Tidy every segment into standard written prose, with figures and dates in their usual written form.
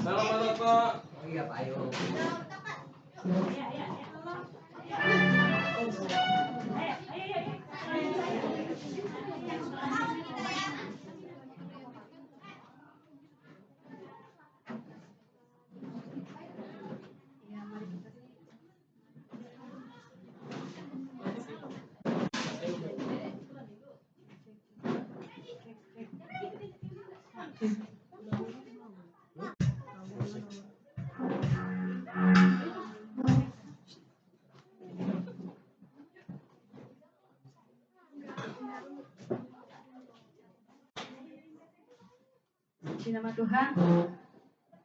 Selamat Pak. Oh iya Pak, ayo. Di nama Tuhan.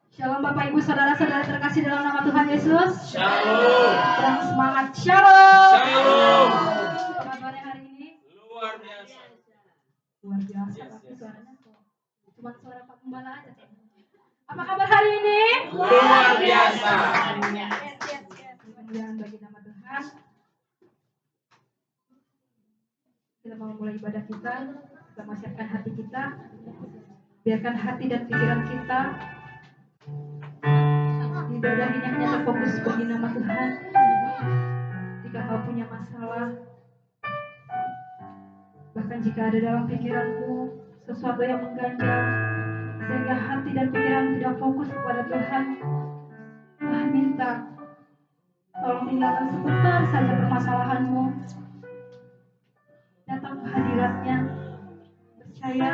Shalom Bapak Ibu Saudara-saudara terkasih dalam nama Tuhan Yesus. Shalom. Kurang semangat. Shalom. Shalom. Apa kabarnya hari ini? Luar biasa. Luar biasa. Tapi suaranya kok cuma suara Pak Gembala aja. Apa kabar hari ini? Luar biasa. Kemuliaan bagi nama Tuhan. Kita mau mulai ibadah kita. Kita mau siapkan hati kita. Biarkan hati dan pikiran kita ibadah ini hanya terfokus bagi nama Tuhan. Jika kau punya masalah, bahkan jika ada dalam pikiranmu sesuatu yang mengganjal sehingga hati dan pikiran tidak fokus kepada Tuhan, Tuhan minta tolong tinggalkan sebentar saja permasalahanmu, datang ke hadiratnya, percaya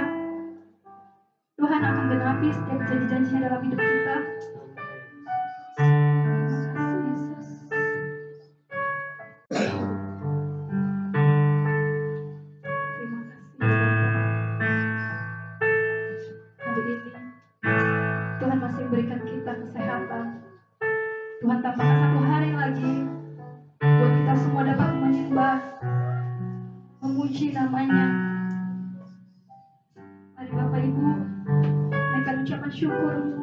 Tuhan akan genapi setiap janji-janjinya dalam hidup kita. Terima kasih Yesus. Hari ini Tuhan masih memberikan kita kesehatan. Tuhan tambahkan satu hari lagi buat kita semua dapat menyembah, memuji namanya. Mari Bapak Ibu naikkan ucapan syukurmu.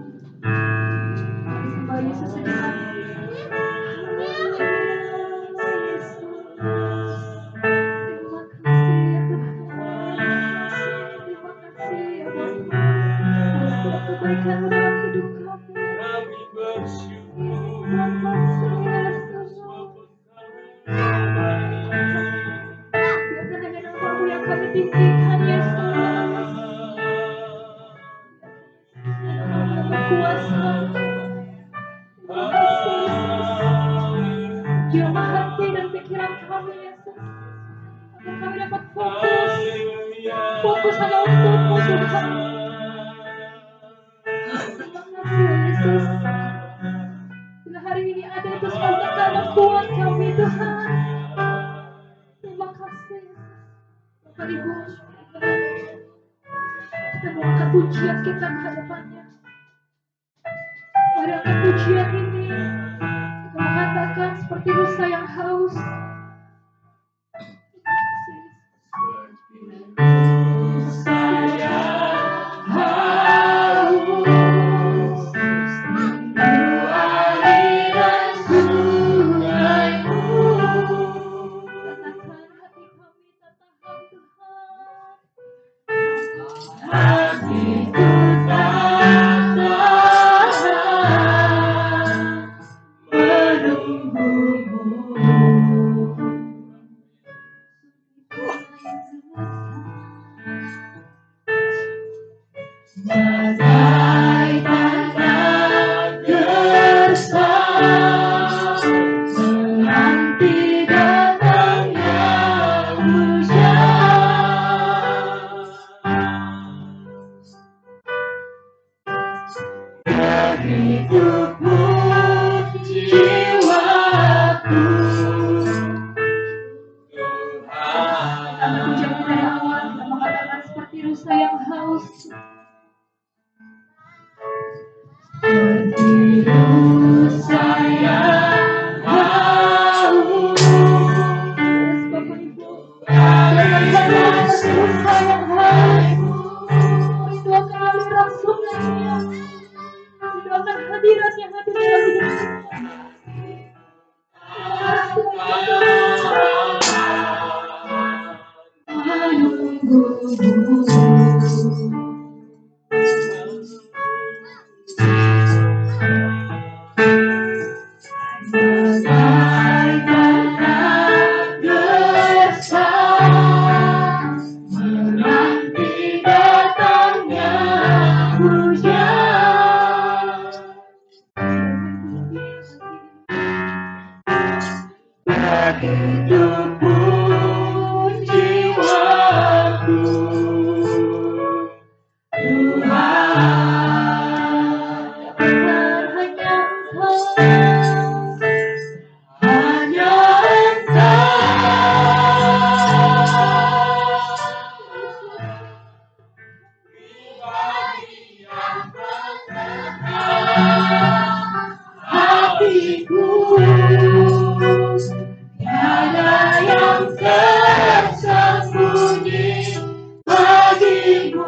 Mari sembah Yesus sejenak. Terima kasih ya Tuhan. Terima kasih ya Bapa. Setiap kebaikan-Mu dalam hidup kami. Kami bersyukur. Terima kasih Yesus. Biarkan hanya nama-Mu yang kami tinggikan Yesus. Nama-Mu yang berkuasa. Terima kasih Yesus. Jamah hati dan pikiran kami Yesus. Agar kami dapat fokus. Fokus hanya untuk-Mu Tuhan. Terima kasih ya Yesus. Bila hari ini ada itu semua karena kuat kami Tuhan. Terima kasih Yesus. Bapak Ibu, kita mau angkat pujian kita ke hadapannya. Mari angkat pujian ini. Kita mengatakan seperti rusa yang haus. Terima kasih Yesus. Saya Katakan hati kami tak tahan Tuhan. hatiku tak tahan menunggumu. Bagai tanda gersang menanti datangnya hujan. Hidupmu jiwaku Kami pujian dari awal kita mengatakan seperti rusa yang haus. seperti rusa yang haus. Yes, Bapak Ibu. Jangan hanya seperti rusa yang haus. Rindu akan aliran sungainya. Rindu akan hadirat yang hadir dalam hidup kita. Terima kasih Tuhan. menanti datangnya hujan. Itu pun jiwaku, Tuhan, hanya hatiku, tiada yang tersembunyi bagimu.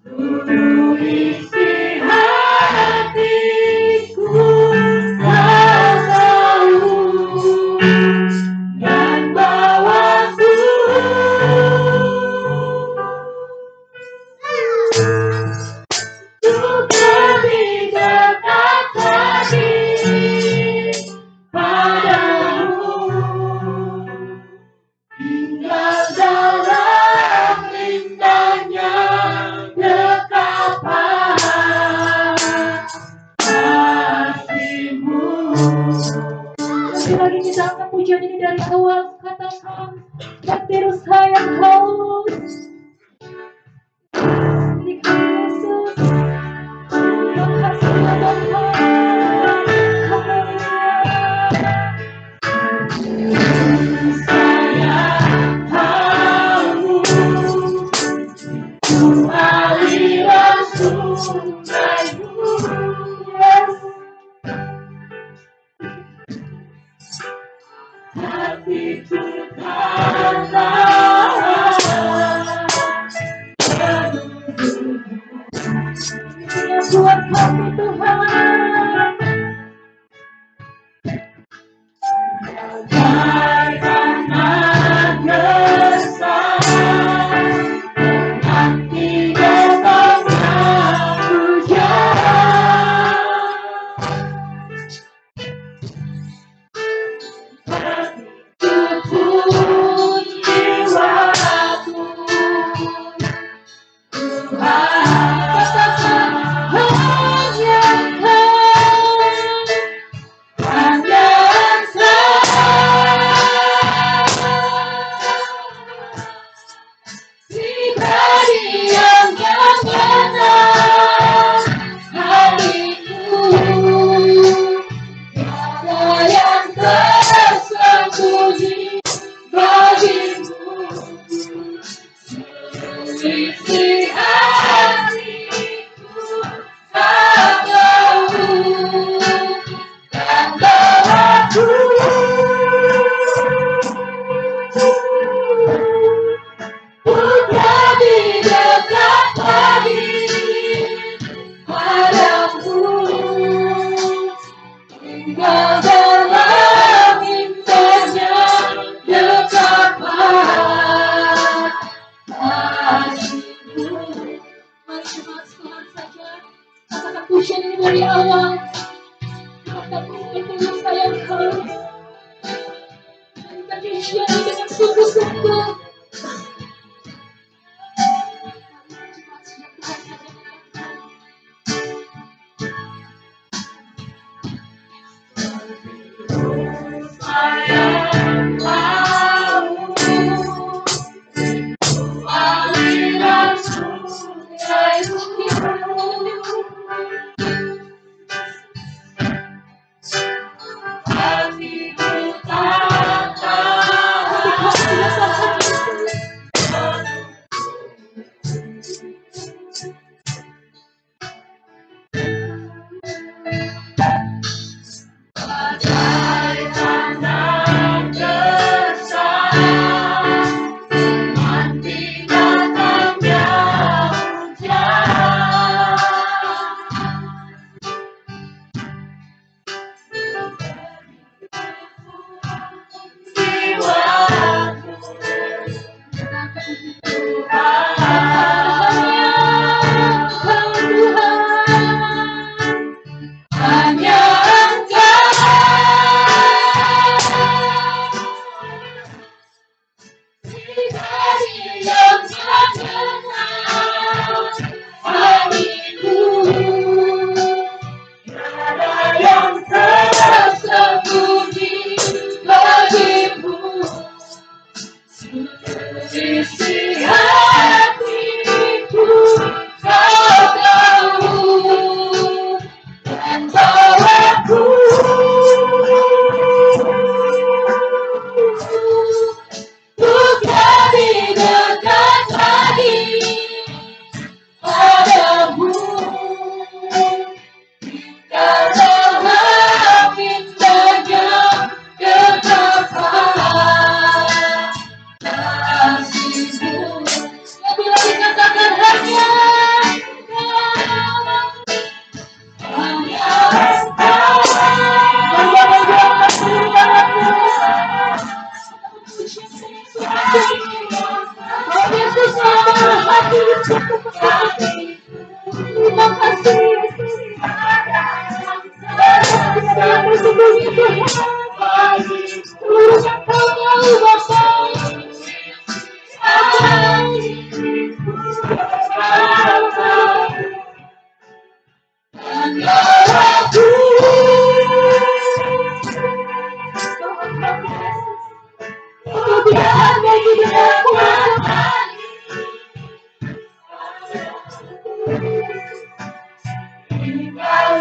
Seluruh isi hatiku kau tahu, dan bawaku untuk lebih dekat lagi padamu, tinggal dalam indahnya dekapan kasih-Mu. Lagi kita angkat pujian ini dari awal, katakan terus sayang haus di Yesus. Terima kasih ya Tuhan. Saya tahu aliran sungai-Mu, hatiku tanah Buat kami Tuhan, bagaikan magersang nanti datangnya hujan. Tutupun jiwaku, Tuhan, hanya pribadi yang mengenal hatiku, tiada yang tersembunyi bagimu. Isi hatiku kau tahu, dan bawaku untuk lebih dekat lagi padamu, tinggal dalam indahnya dekapan kasih-Mu. mari jemaat Tuhan saja katakan pujian ini dari awal. Katakan terus sayang haus. Nyanyikan pujian ini dengan sungguh-sungguh. Sayang tahu aliran sungai-Mu, hatiku tak tahan Hanya Engkau pribadi yang terkenal bagiku, tiada yang tersembunyi bagimu. Isi hatiku Kau tahu, dan bawaku untuk lebih dekat lagi padamu. Karena indahnya kekasihmu, lebih-lebih katakan hanya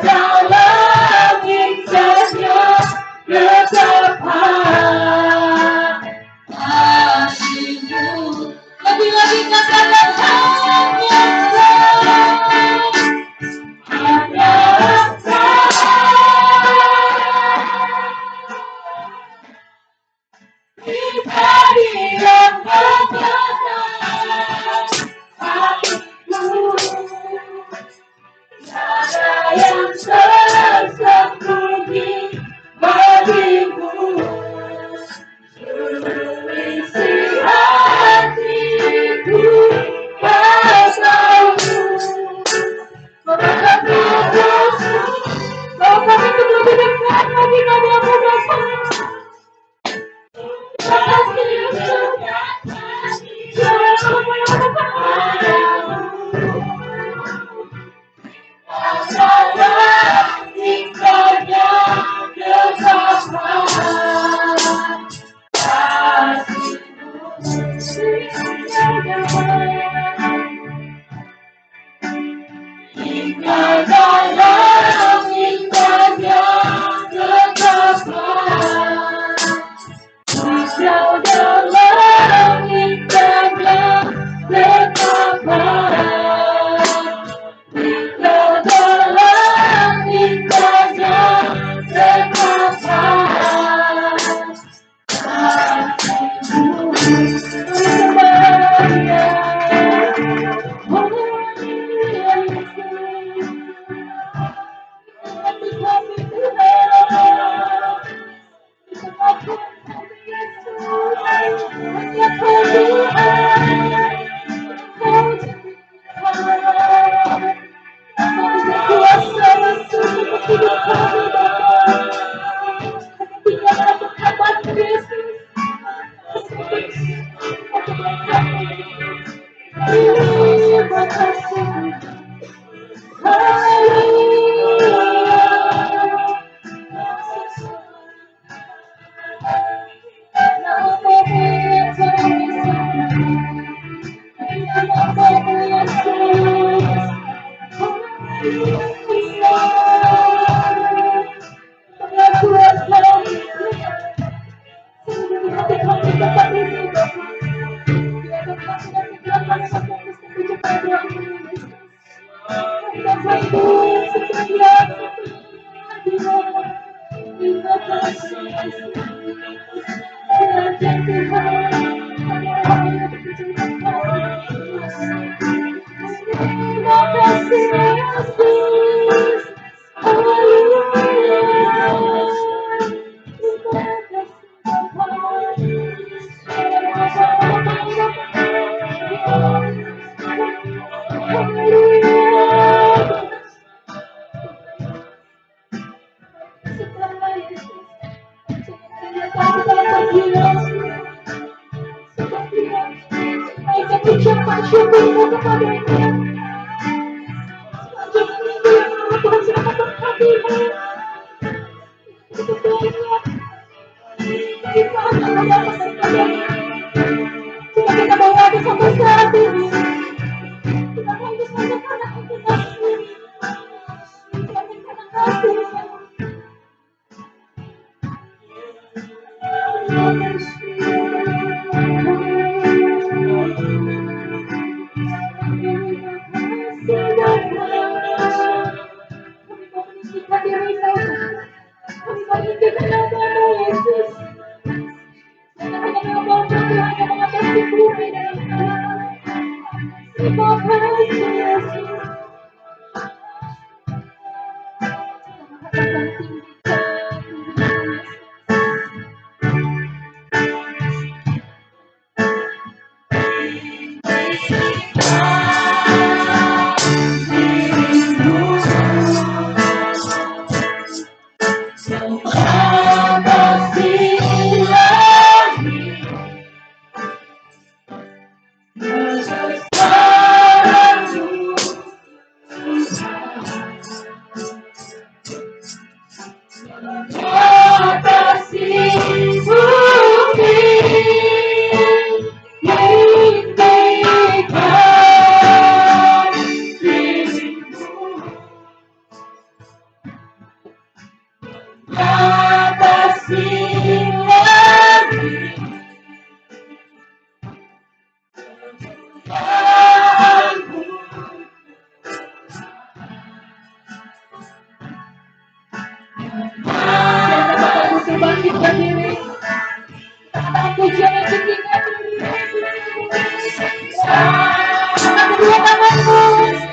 dalam indahnya ketetapan kasih-Mu. Lebih-lebih katakan hanya pribadi yang terkenal hatiku, tiada yang tersembunyi bagimu. Isi hatiku Kau tahu, bahkan Kau kami untuk lebih dekat lagi padamu Bapa. Kasih dalam indahnya ketetapan hingga dalam indahnya ketetapan, hingga dalam indahnya ketetapan, hingga dalam indahnya ketetapan. Ucapan syukurku kepada-Nya. Tuhan sudah memberkati-Mu. Itu banyak limpahan yang datang daripada-Nya. Jika kita berada sampai saat ini, bukan hanya saja karena Engkau kasih, bukan karena kasih. Kami mau meninggikan diri-Mu, kami mau meninggikan nama-Mu, Yesus. Jangan hanya ngomong, Tuhan yang mengatasi bumi dan langit. Terima kasih, Yesus. Kami akan tinggikan diri-Mu, bangkit berdiri. Katakan pujian yang tinggikan diri. Angkat kedua tanganmu.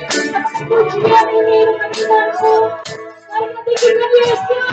Katakan pujian ini dengan imanmu. Mari kita tinggikan Yesus.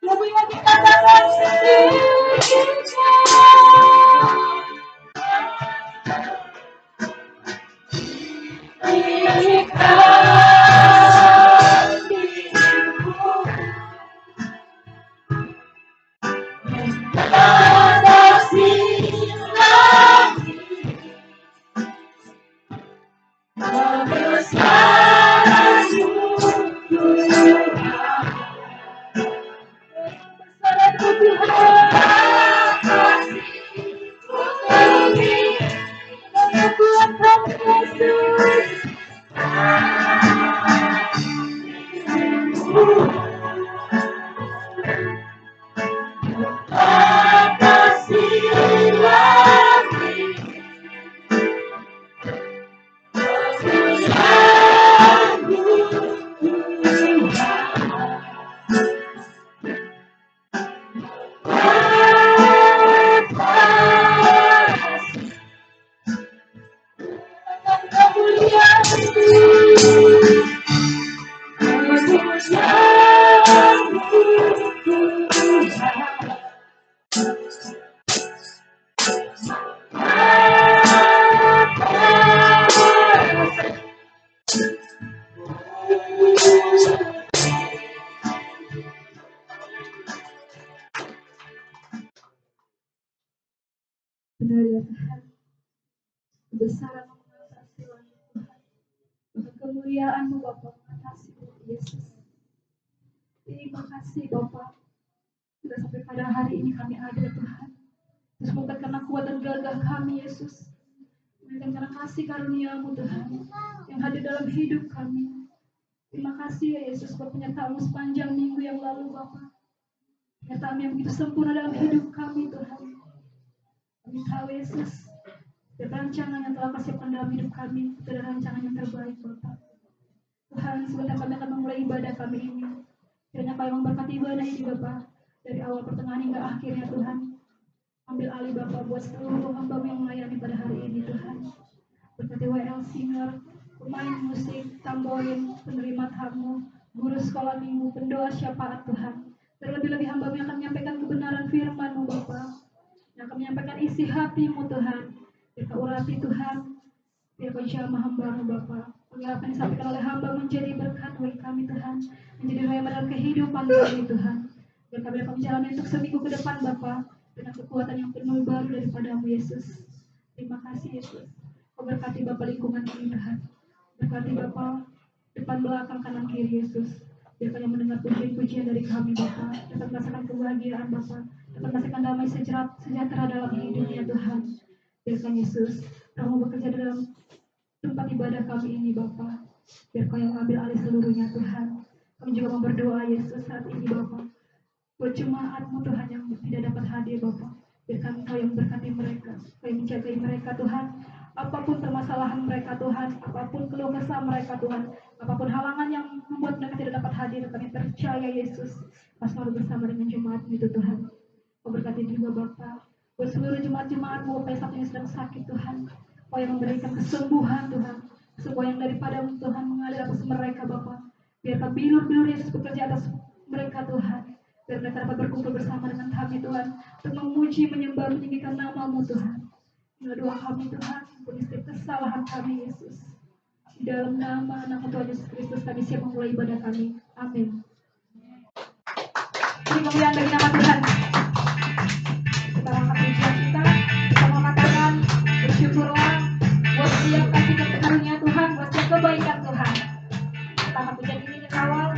Lebih lagi katakan benar ya Tuhan, kebesaran mengatasi langit Tuhan, bahkan kemuliaan-Mu Bapa mengatasi Yesus. Terima kasih Bapa, sudah sampai pada hari ini kami ada Tuhan. Terus bukan karena kuat dan gagah kami Yesus, melainkan karena kasih karunia-Mu Tuhan yang hadir dalam hidup kami. Terima kasih ya Yesus buat penyertaan-Mu sepanjang minggu yang lalu Bapa. Penyertaan yang begitu sempurna dalam hidup kami Tuhan. Kami tahu Yesus, setiap rancangan yang telah Kau siapkan dalam hidup kami, itu adalah rancangan yang terbaik Bapa. Tuhan, sebentar kami akan memulai ibadah kami ini. Kiranya Kau yang memberkati ibadah ini Bapa, dari awal pertengahan hingga akhirnya Tuhan. Ambil alih Bapa buat seluruh hamba-Mu yang melayani pada hari ini Tuhan. Berkati WL Singer, pemain musik, tamborin, penerima tamu, guru sekolah minggu, pendoa syafaat Tuhan. Terlebih-lebih hamba-Mu yang akan menyampaikan kebenaran firman-Mu Bapa, yang akan menyampaikan isi hati-Mu Tuhan. Biar Kau urati Tuhan, biar Kau jamah hamba-Mu Bapa. Biar apa yang disampaikan oleh hamba menjadi berkat bagi kami Tuhan, menjadi rema dalam kehidupan kami Tuhan. Biar kami dapat menjalani untuk seminggu ke depan Bapa, dengan kekuatan yang penuh baru daripada-Mu Yesus. Terima kasih Yesus. Kau berkati Bapa lingkungan ini Tuhan. Berkati Bapa depan belakang kanan kiri Yesus. Biar kami mendengar pujian-pujian dari kami Bapa, dapat merasakan kebahagiaan Bapa, dapat merasakan damai sejahtera dalam hidupnya Tuhan. Biarkan Yesus, Kamu bekerja dalam tempat ibadah kami ini Bapa. Biar Kau yang ambil alih seluruhnya Tuhan. Kami juga mau berdoa Yesus saat ini Bapa, buat jemaat-Mu Tuhan yang tidak dapat hadir Bapa. Biarkan Kau yang berkati mereka, Kau yang menjagai mereka Tuhan. Apapun permasalahan mereka Tuhan, apapun keluh kesah mereka Tuhan, apapun halangan yang membuat mereka tidak dapat hadir, kami percaya Yesus Kau selalu bersama dengan jemaat itu Tuhan. Kau berkati juga Bapa buat seluruh jemaat-jemaat-Mu Bapa yang saat ini sedang sakit Tuhan. Kau yang memberikan kesembuhan Tuhan, kesembuhan yang daripada Tuhan mengalir atas mereka Bapa. Biarkan bilur-bilur Yesus bekerja atas mereka Tuhan. Biar mereka dapat berkumpul bersama dengan kami Tuhan, untuk memuji, menyembah, meninggikan nama-Mu Tuhan. Inilah doa kami Tuhan, ampuni setiap kesalahan kami Yesus. Di dalam nama Tuhan Yesus Kristus kami siap memulai ibadah kami. Amin. Beri kemuliaan bagi nama Tuhan. Kita angkat pujian kita, kita angkat tangan, bersyukurlah buat setiap kasih karunia Tuhan, buat setiap kebaikan Tuhan. Kita angkat pujian ini dari awal.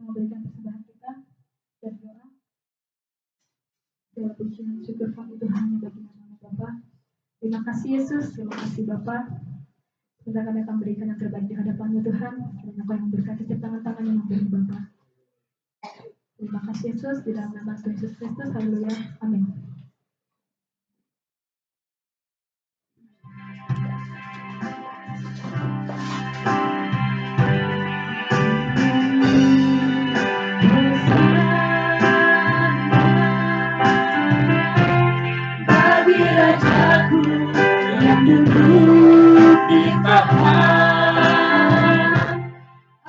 Memberikan persembahan kita dan doa. Segala pujian syukur kami Tuhan hanya bagi nama Bapa. Terima kasih Yesus, terima kasih Bapa. Kita akan berikan yang terbaik di hadapan-Mu Tuhan. Dan apa yang berkati setiap tangan-tangan yang memberi Bapa. Terima kasih Yesus, di dalam nama Tuhan Yesus Kristus. Haleluya. Amin.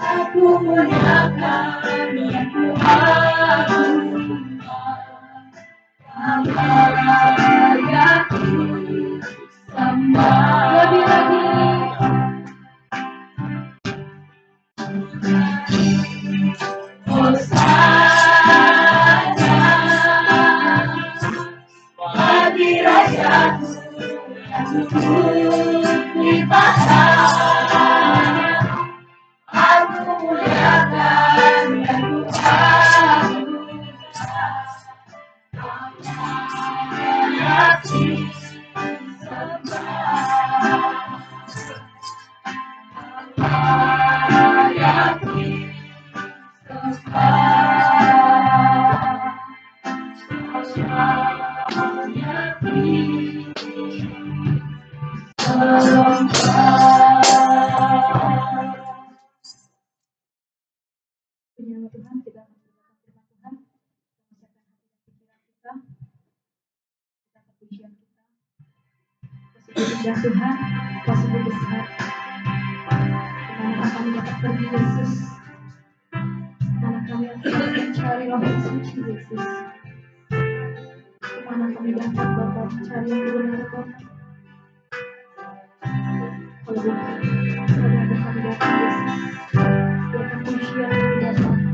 Aku muliakan yang Tuhan, rakyatku sembah. Lebih lagi nama Tuhan, kita akan mendengarkan firman Tuhan. Kita menyiapkan hati dan pikiran kita perpujian kita. Kau sungguh indah Tuhan, Kau sungguh besar. Kemana kami dapat pergi Yesus? Kemana kami akan mencari roh yang suci Yesus? Kemana kami dapat Bapa mencari yang benar Bapa? Kalau bukan kami datang Yesus, biarkan pujian kami datang.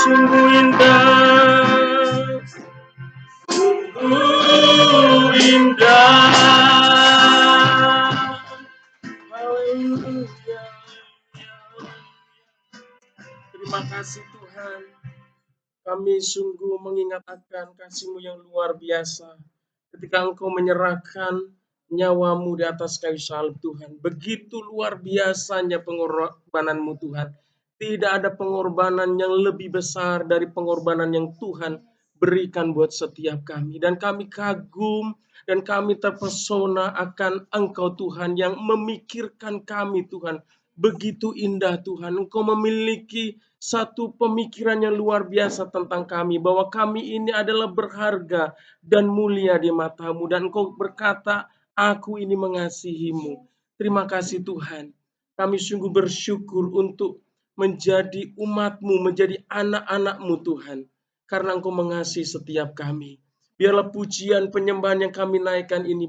sungguh indah, sungguh indah. Haleluya. Terima kasih Tuhan. Kami sungguh mengingat akan kasih-Mu yang luar biasa. Ketika Engkau menyerahkan nyawamu di atas kayu salib Tuhan. Begitu luar biasanya pengorbanan-Mu Tuhan. Tidak ada pengorbanan yang lebih besar dari pengorbanan yang Tuhan berikan buat setiap kami. Dan kami kagum dan kami terpesona akan Engkau Tuhan yang memikirkan kami Tuhan. Begitu indah Tuhan. Engkau memiliki satu pemikiran yang luar biasa tentang kami. Bahwa kami ini adalah berharga dan mulia di mata-Mu. Dan Engkau berkata, aku ini mengasihi-Mu. Terima kasih Tuhan. Kami sungguh bersyukur untuk menjadi umat-Mu, menjadi anak-anak-Mu Tuhan. Karena Engkau mengasihi setiap kami. Biarlah pujian penyembahan yang kami naikkan ini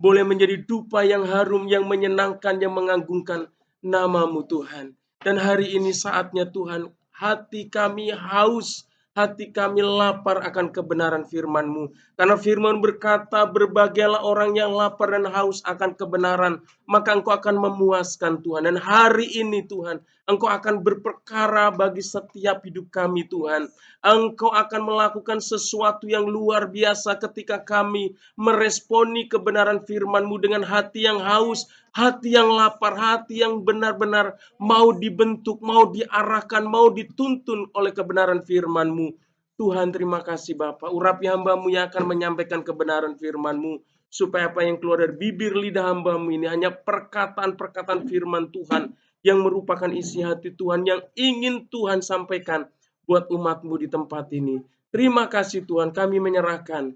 boleh menjadi dupa yang harum, yang menyenangkan, yang mengagungkan nama-Mu Tuhan. Dan hari ini saatnya Tuhan, hati kami haus, hati kami lapar akan kebenaran firman-Mu. Karena firman berkata, berbahagialah orang yang lapar dan haus akan kebenaran, maka Engkau akan memuaskan Tuhan. Dan hari ini Tuhan, Engkau akan berperkara bagi setiap hidup kami Tuhan. Engkau akan melakukan sesuatu yang luar biasa ketika kami meresponi kebenaran firman-Mu dengan hati yang haus, hati yang lapar, hati yang benar-benar mau dibentuk, mau diarahkan, mau dituntun oleh kebenaran firman-Mu. Tuhan terima kasih Bapa. Urapi hamba-Mu yang akan menyampaikan kebenaran firman-Mu. Supaya apa yang keluar dari bibir lidah hamba-Mu ini hanya perkataan-perkataan firman Tuhan yang merupakan isi hati Tuhan yang ingin Tuhan sampaikan buat umat-Mu di tempat ini. Terima kasih Tuhan, kami menyerahkan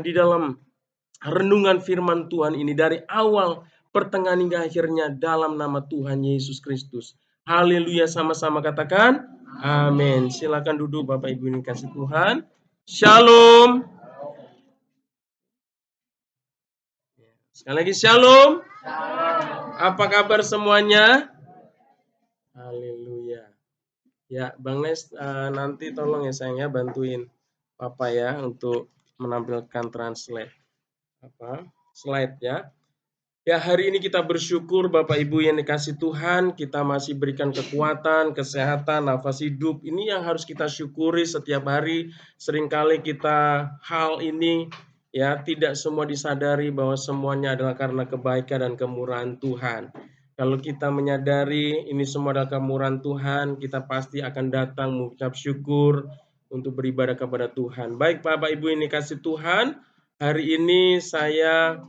di dalam renungan firman Tuhan ini dari awal, pertengahan hingga akhirnya dalam nama Tuhan Yesus Kristus. Haleluya, sama-sama katakan amin. Silakan duduk Bapak Ibu yang kasih Tuhan. Shalom. Sekali lagi shalom. Apa kabar semuanya? Haleluya. Ya, Bang Nes, nanti tolong ya sayang ya bantuin Papa ya untuk menampilkan translate slide ya. Ya, hari ini kita bersyukur Bapak Ibu yang dikasih Tuhan, kita masih berikan kekuatan, kesehatan, nafas hidup. Ini yang harus kita syukuri setiap hari. Seringkali kita hal ini ya tidak semua disadari bahwa semuanya adalah karena kebaikan dan kemurahan Tuhan. Kalau kita menyadari ini semua adalah kemurahan Tuhan, kita pasti akan datang mengucap syukur untuk beribadah kepada Tuhan. Baik Bapak Ibu yang dikasih Tuhan, hari ini saya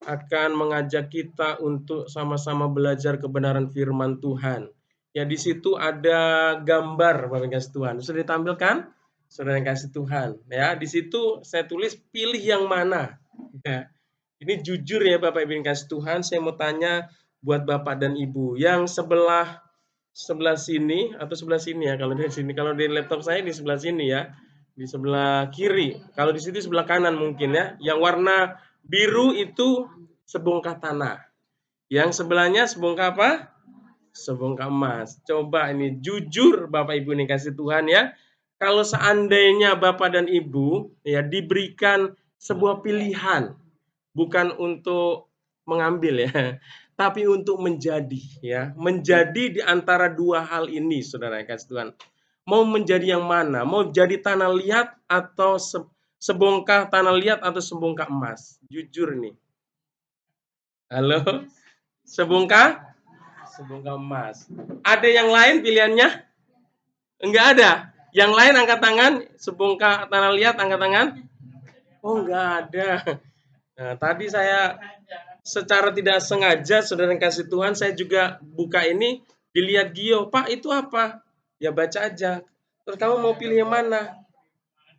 akan mengajak kita untuk sama-sama belajar kebenaran firman Tuhan. Ya, di situ ada gambar Bapak kasih Tuhan. Sudah ditampilkan? Sudah yang kasih Tuhan. Ya, di situ saya tulis pilih yang mana. Ya. Ini jujur ya Bapak Ibu yang kasih Tuhan, saya mau tanya buat Bapak dan Ibu yang sebelah sini atau sebelah sini ya, kalau di sini, kalau di laptop saya di sebelah sini ya, di sebelah kiri. Kalau di situ sebelah kanan mungkin ya. Yang warna biru itu sebongkah tanah. Yang sebelahnya sebongkah apa? Sebongkah emas. Coba ini jujur Bapak Ibu ini kasih Tuhan ya. Kalau seandainya Bapak dan Ibu ya diberikan sebuah pilihan, bukan untuk mengambil ya, tapi untuk menjadi ya, menjadi di antara dua hal ini, saudara kasih Tuhan. Mau menjadi yang mana? Mau jadi tanah liat atau sebongkah tanah liat atau sebongkah emas? Jujur nih. Halo, sebongkah? Sebongkah emas. Ada yang lain pilihannya? Enggak ada. Yang lain angkat tangan. Sebongkah tanah liat angkat tangan. Oh, enggak ada. Nah, tadi saya secara tidak sengaja, saudara yang kasih Tuhan, saya juga buka ini, dilihat Gio, Pak itu apa? Ya baca aja. Terus kamu mau pilih yang mana?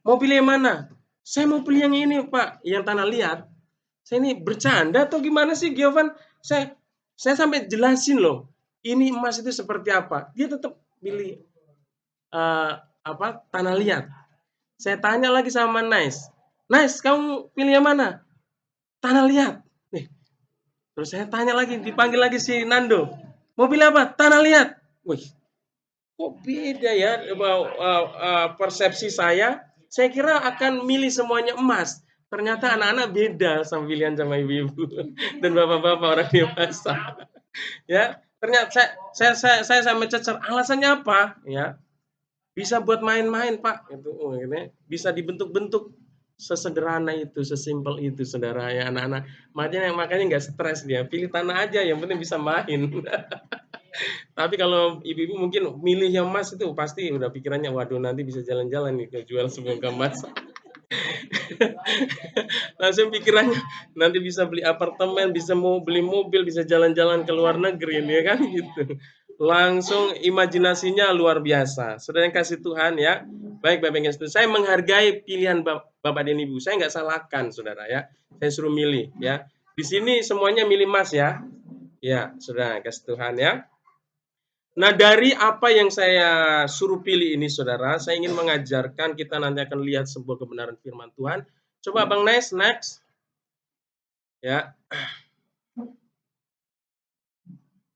Mau pilih yang mana? Saya mau pilih yang ini Pak, yang tanah liat. Saya ini bercanda atau gimana sih Giovan? Saya sampai jelasin loh, ini emas itu seperti apa. Dia tetap pilih tanah liat. Saya tanya lagi sama Nice, kamu pilih yang mana? Tanah liat. Nih. Terus saya tanya lagi, dipanggil lagi si Nando. Mau pilih apa? Tanah liat. Wih, kok beda ya persepsi saya kira akan milih semuanya emas. Ternyata anak-anak beda sama pilihan sama ibu-ibu dan bapak-bapak orang dewasa. Ya, ternyata saya sampai cecer. Alasannya apa? Ya, bisa buat main-main, Pak. Itu ini bisa dibentuk-bentuk sesederhana itu, sesimpel itu, saudara ya anak-anak. Makanya nggak stres dia. Pilih tanah aja, yang penting bisa main. Tapi kalau ibu-ibu mungkin milih yang emas itu pasti udah pikirannya, waduh nanti bisa jalan-jalan nih ke jual sebongkah emas. Langsung pikirannya nanti bisa beli apartemen, bisa mau beli mobil, bisa jalan-jalan ke luar negeri ya kan gitu. Langsung imajinasinya luar biasa. Saudara yang kasih Tuhan ya. Baik Bapak yang saya menghargai pilihan Bapak dan Ibu. Saya nggak salahkan saudara ya. Saya suruh milih ya. Di sini semuanya milih emas ya. Ya, saudara kasih Tuhan ya. Nah, dari apa yang saya suruh pilih ini, saudara, saya ingin mengajarkan, kita nanti akan lihat sebuah kebenaran firman Tuhan. Coba Bang Nes, next. Ya.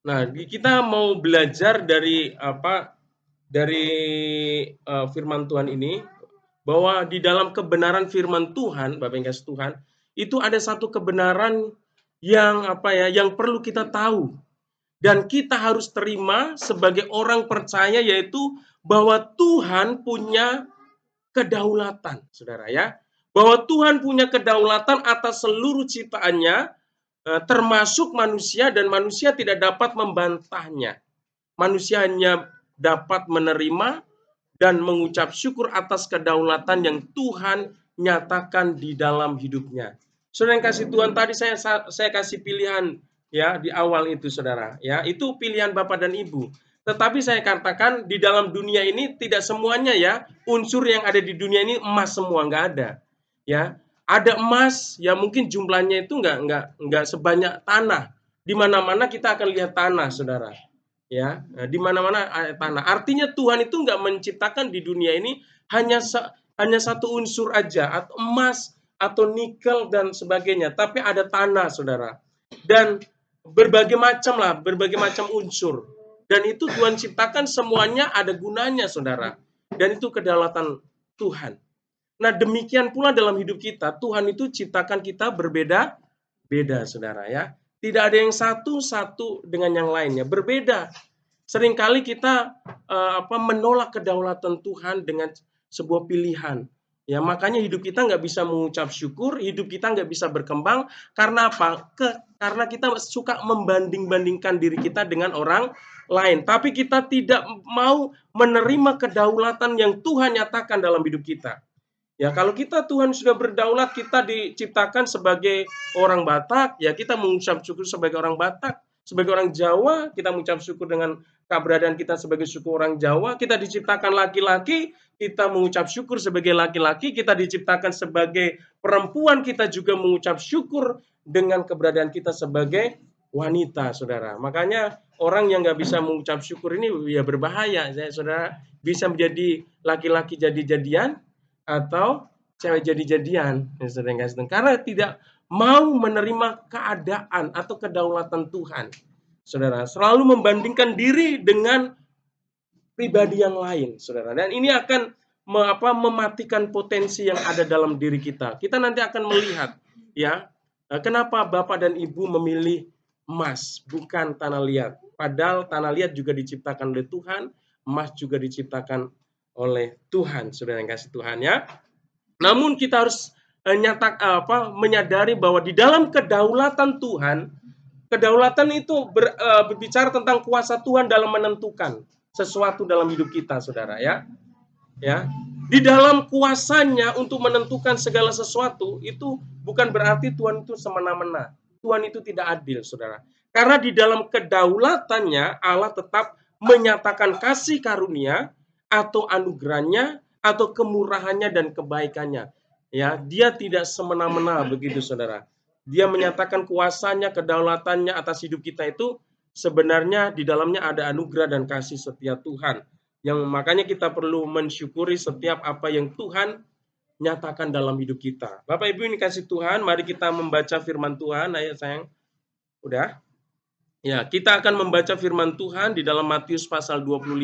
Nah, kita mau belajar dari firman Tuhan ini, bahwa di dalam kebenaran firman Tuhan, Bapak yang kasih Tuhan, itu ada satu kebenaran yang yang perlu kita tahu. Dan kita harus terima sebagai orang percaya, yaitu bahwa Tuhan punya kedaulatan, saudara ya. Bahwa Tuhan punya kedaulatan atas seluruh ciptaannya, termasuk manusia, dan manusia tidak dapat membantahnya. Manusia hanya dapat menerima dan mengucap syukur atas kedaulatan yang Tuhan nyatakan di dalam hidupnya. Saudara yang kasih Tuhan, tadi saya kasih pilihan ya di awal itu saudara ya, itu pilihan Bapak dan Ibu. Tetapi saya katakan di dalam dunia ini tidak semuanya ya, unsur yang ada di dunia ini emas semua, nggak ada. Ya, ada emas ya, mungkin jumlahnya itu nggak sebanyak tanah. Di mana-mana kita akan lihat tanah, saudara. Ya, di mana-mana tanah. Artinya Tuhan itu nggak menciptakan di dunia ini hanya satu unsur aja, atau emas atau nikel dan sebagainya, tapi ada tanah, saudara. Dan berbagai macam unsur. Dan itu Tuhan ciptakan semuanya ada gunanya, saudara. Dan itu kedaulatan Tuhan. Nah, demikian pula dalam hidup kita, Tuhan itu ciptakan kita berbeda-beda, saudara ya. Tidak ada yang satu dengan yang lainnya, berbeda. Seringkali kita menolak kedaulatan Tuhan dengan sebuah pilihan. Ya, makanya hidup kita nggak bisa mengucap syukur, hidup kita nggak bisa berkembang. Karena apa? Karena kita suka membanding-bandingkan diri kita dengan orang lain. Tapi kita tidak mau menerima kedaulatan yang Tuhan nyatakan dalam hidup kita. Ya, kalau kita Tuhan sudah berdaulat, kita diciptakan sebagai orang Batak, ya kita mengucap syukur sebagai orang Batak. Sebagai orang Jawa, kita mengucap syukur dengan keberadaan kita sebagai suku orang Jawa. Kita diciptakan laki-laki, kita mengucap syukur sebagai laki-laki. Kita diciptakan sebagai perempuan, kita juga mengucap syukur dengan keberadaan kita sebagai wanita, saudara. Makanya orang yang nggak bisa mengucap syukur ini ya berbahaya, saudara. Bisa menjadi laki-laki jadi-jadian, atau cewek jadi-jadian, karena tidak mau menerima keadaan atau kedaulatan Tuhan. Saudara, selalu membandingkan diri dengan pribadi yang lain, saudara. Dan ini akan mematikan potensi yang ada dalam diri kita. Kita nanti akan melihat ya, kenapa Bapak dan Ibu memilih emas bukan tanah liat. Padahal tanah liat juga diciptakan oleh Tuhan, emas juga diciptakan oleh Tuhan, saudara yang kasih Tuhan ya. Namun kita harus menyadari bahwa di dalam kedaulatan Tuhan, kedaulatan itu berbicara tentang kuasa Tuhan dalam menentukan sesuatu dalam hidup kita, saudara ya. Ya, di dalam kuasanya untuk menentukan segala sesuatu itu bukan berarti Tuhan itu semena-mena. Tuhan itu tidak adil, saudara. Karena di dalam kedaulatannya Allah tetap menyatakan kasih karunia atau anugerahnya atau kemurahannya dan kebaikannya. Ya, dia tidak semena-mena begitu, saudara. Dia menyatakan kuasanya, kedaulatannya atas hidup kita itu sebenarnya di dalamnya ada anugerah dan kasih setia Tuhan. Yang makanya kita perlu mensyukuri setiap apa yang Tuhan nyatakan dalam hidup kita. Bapak Ibu ini kasih Tuhan, mari kita membaca firman Tuhan. Ayo sayang. Udah? Ya, kita akan membaca firman Tuhan di dalam Matius pasal 25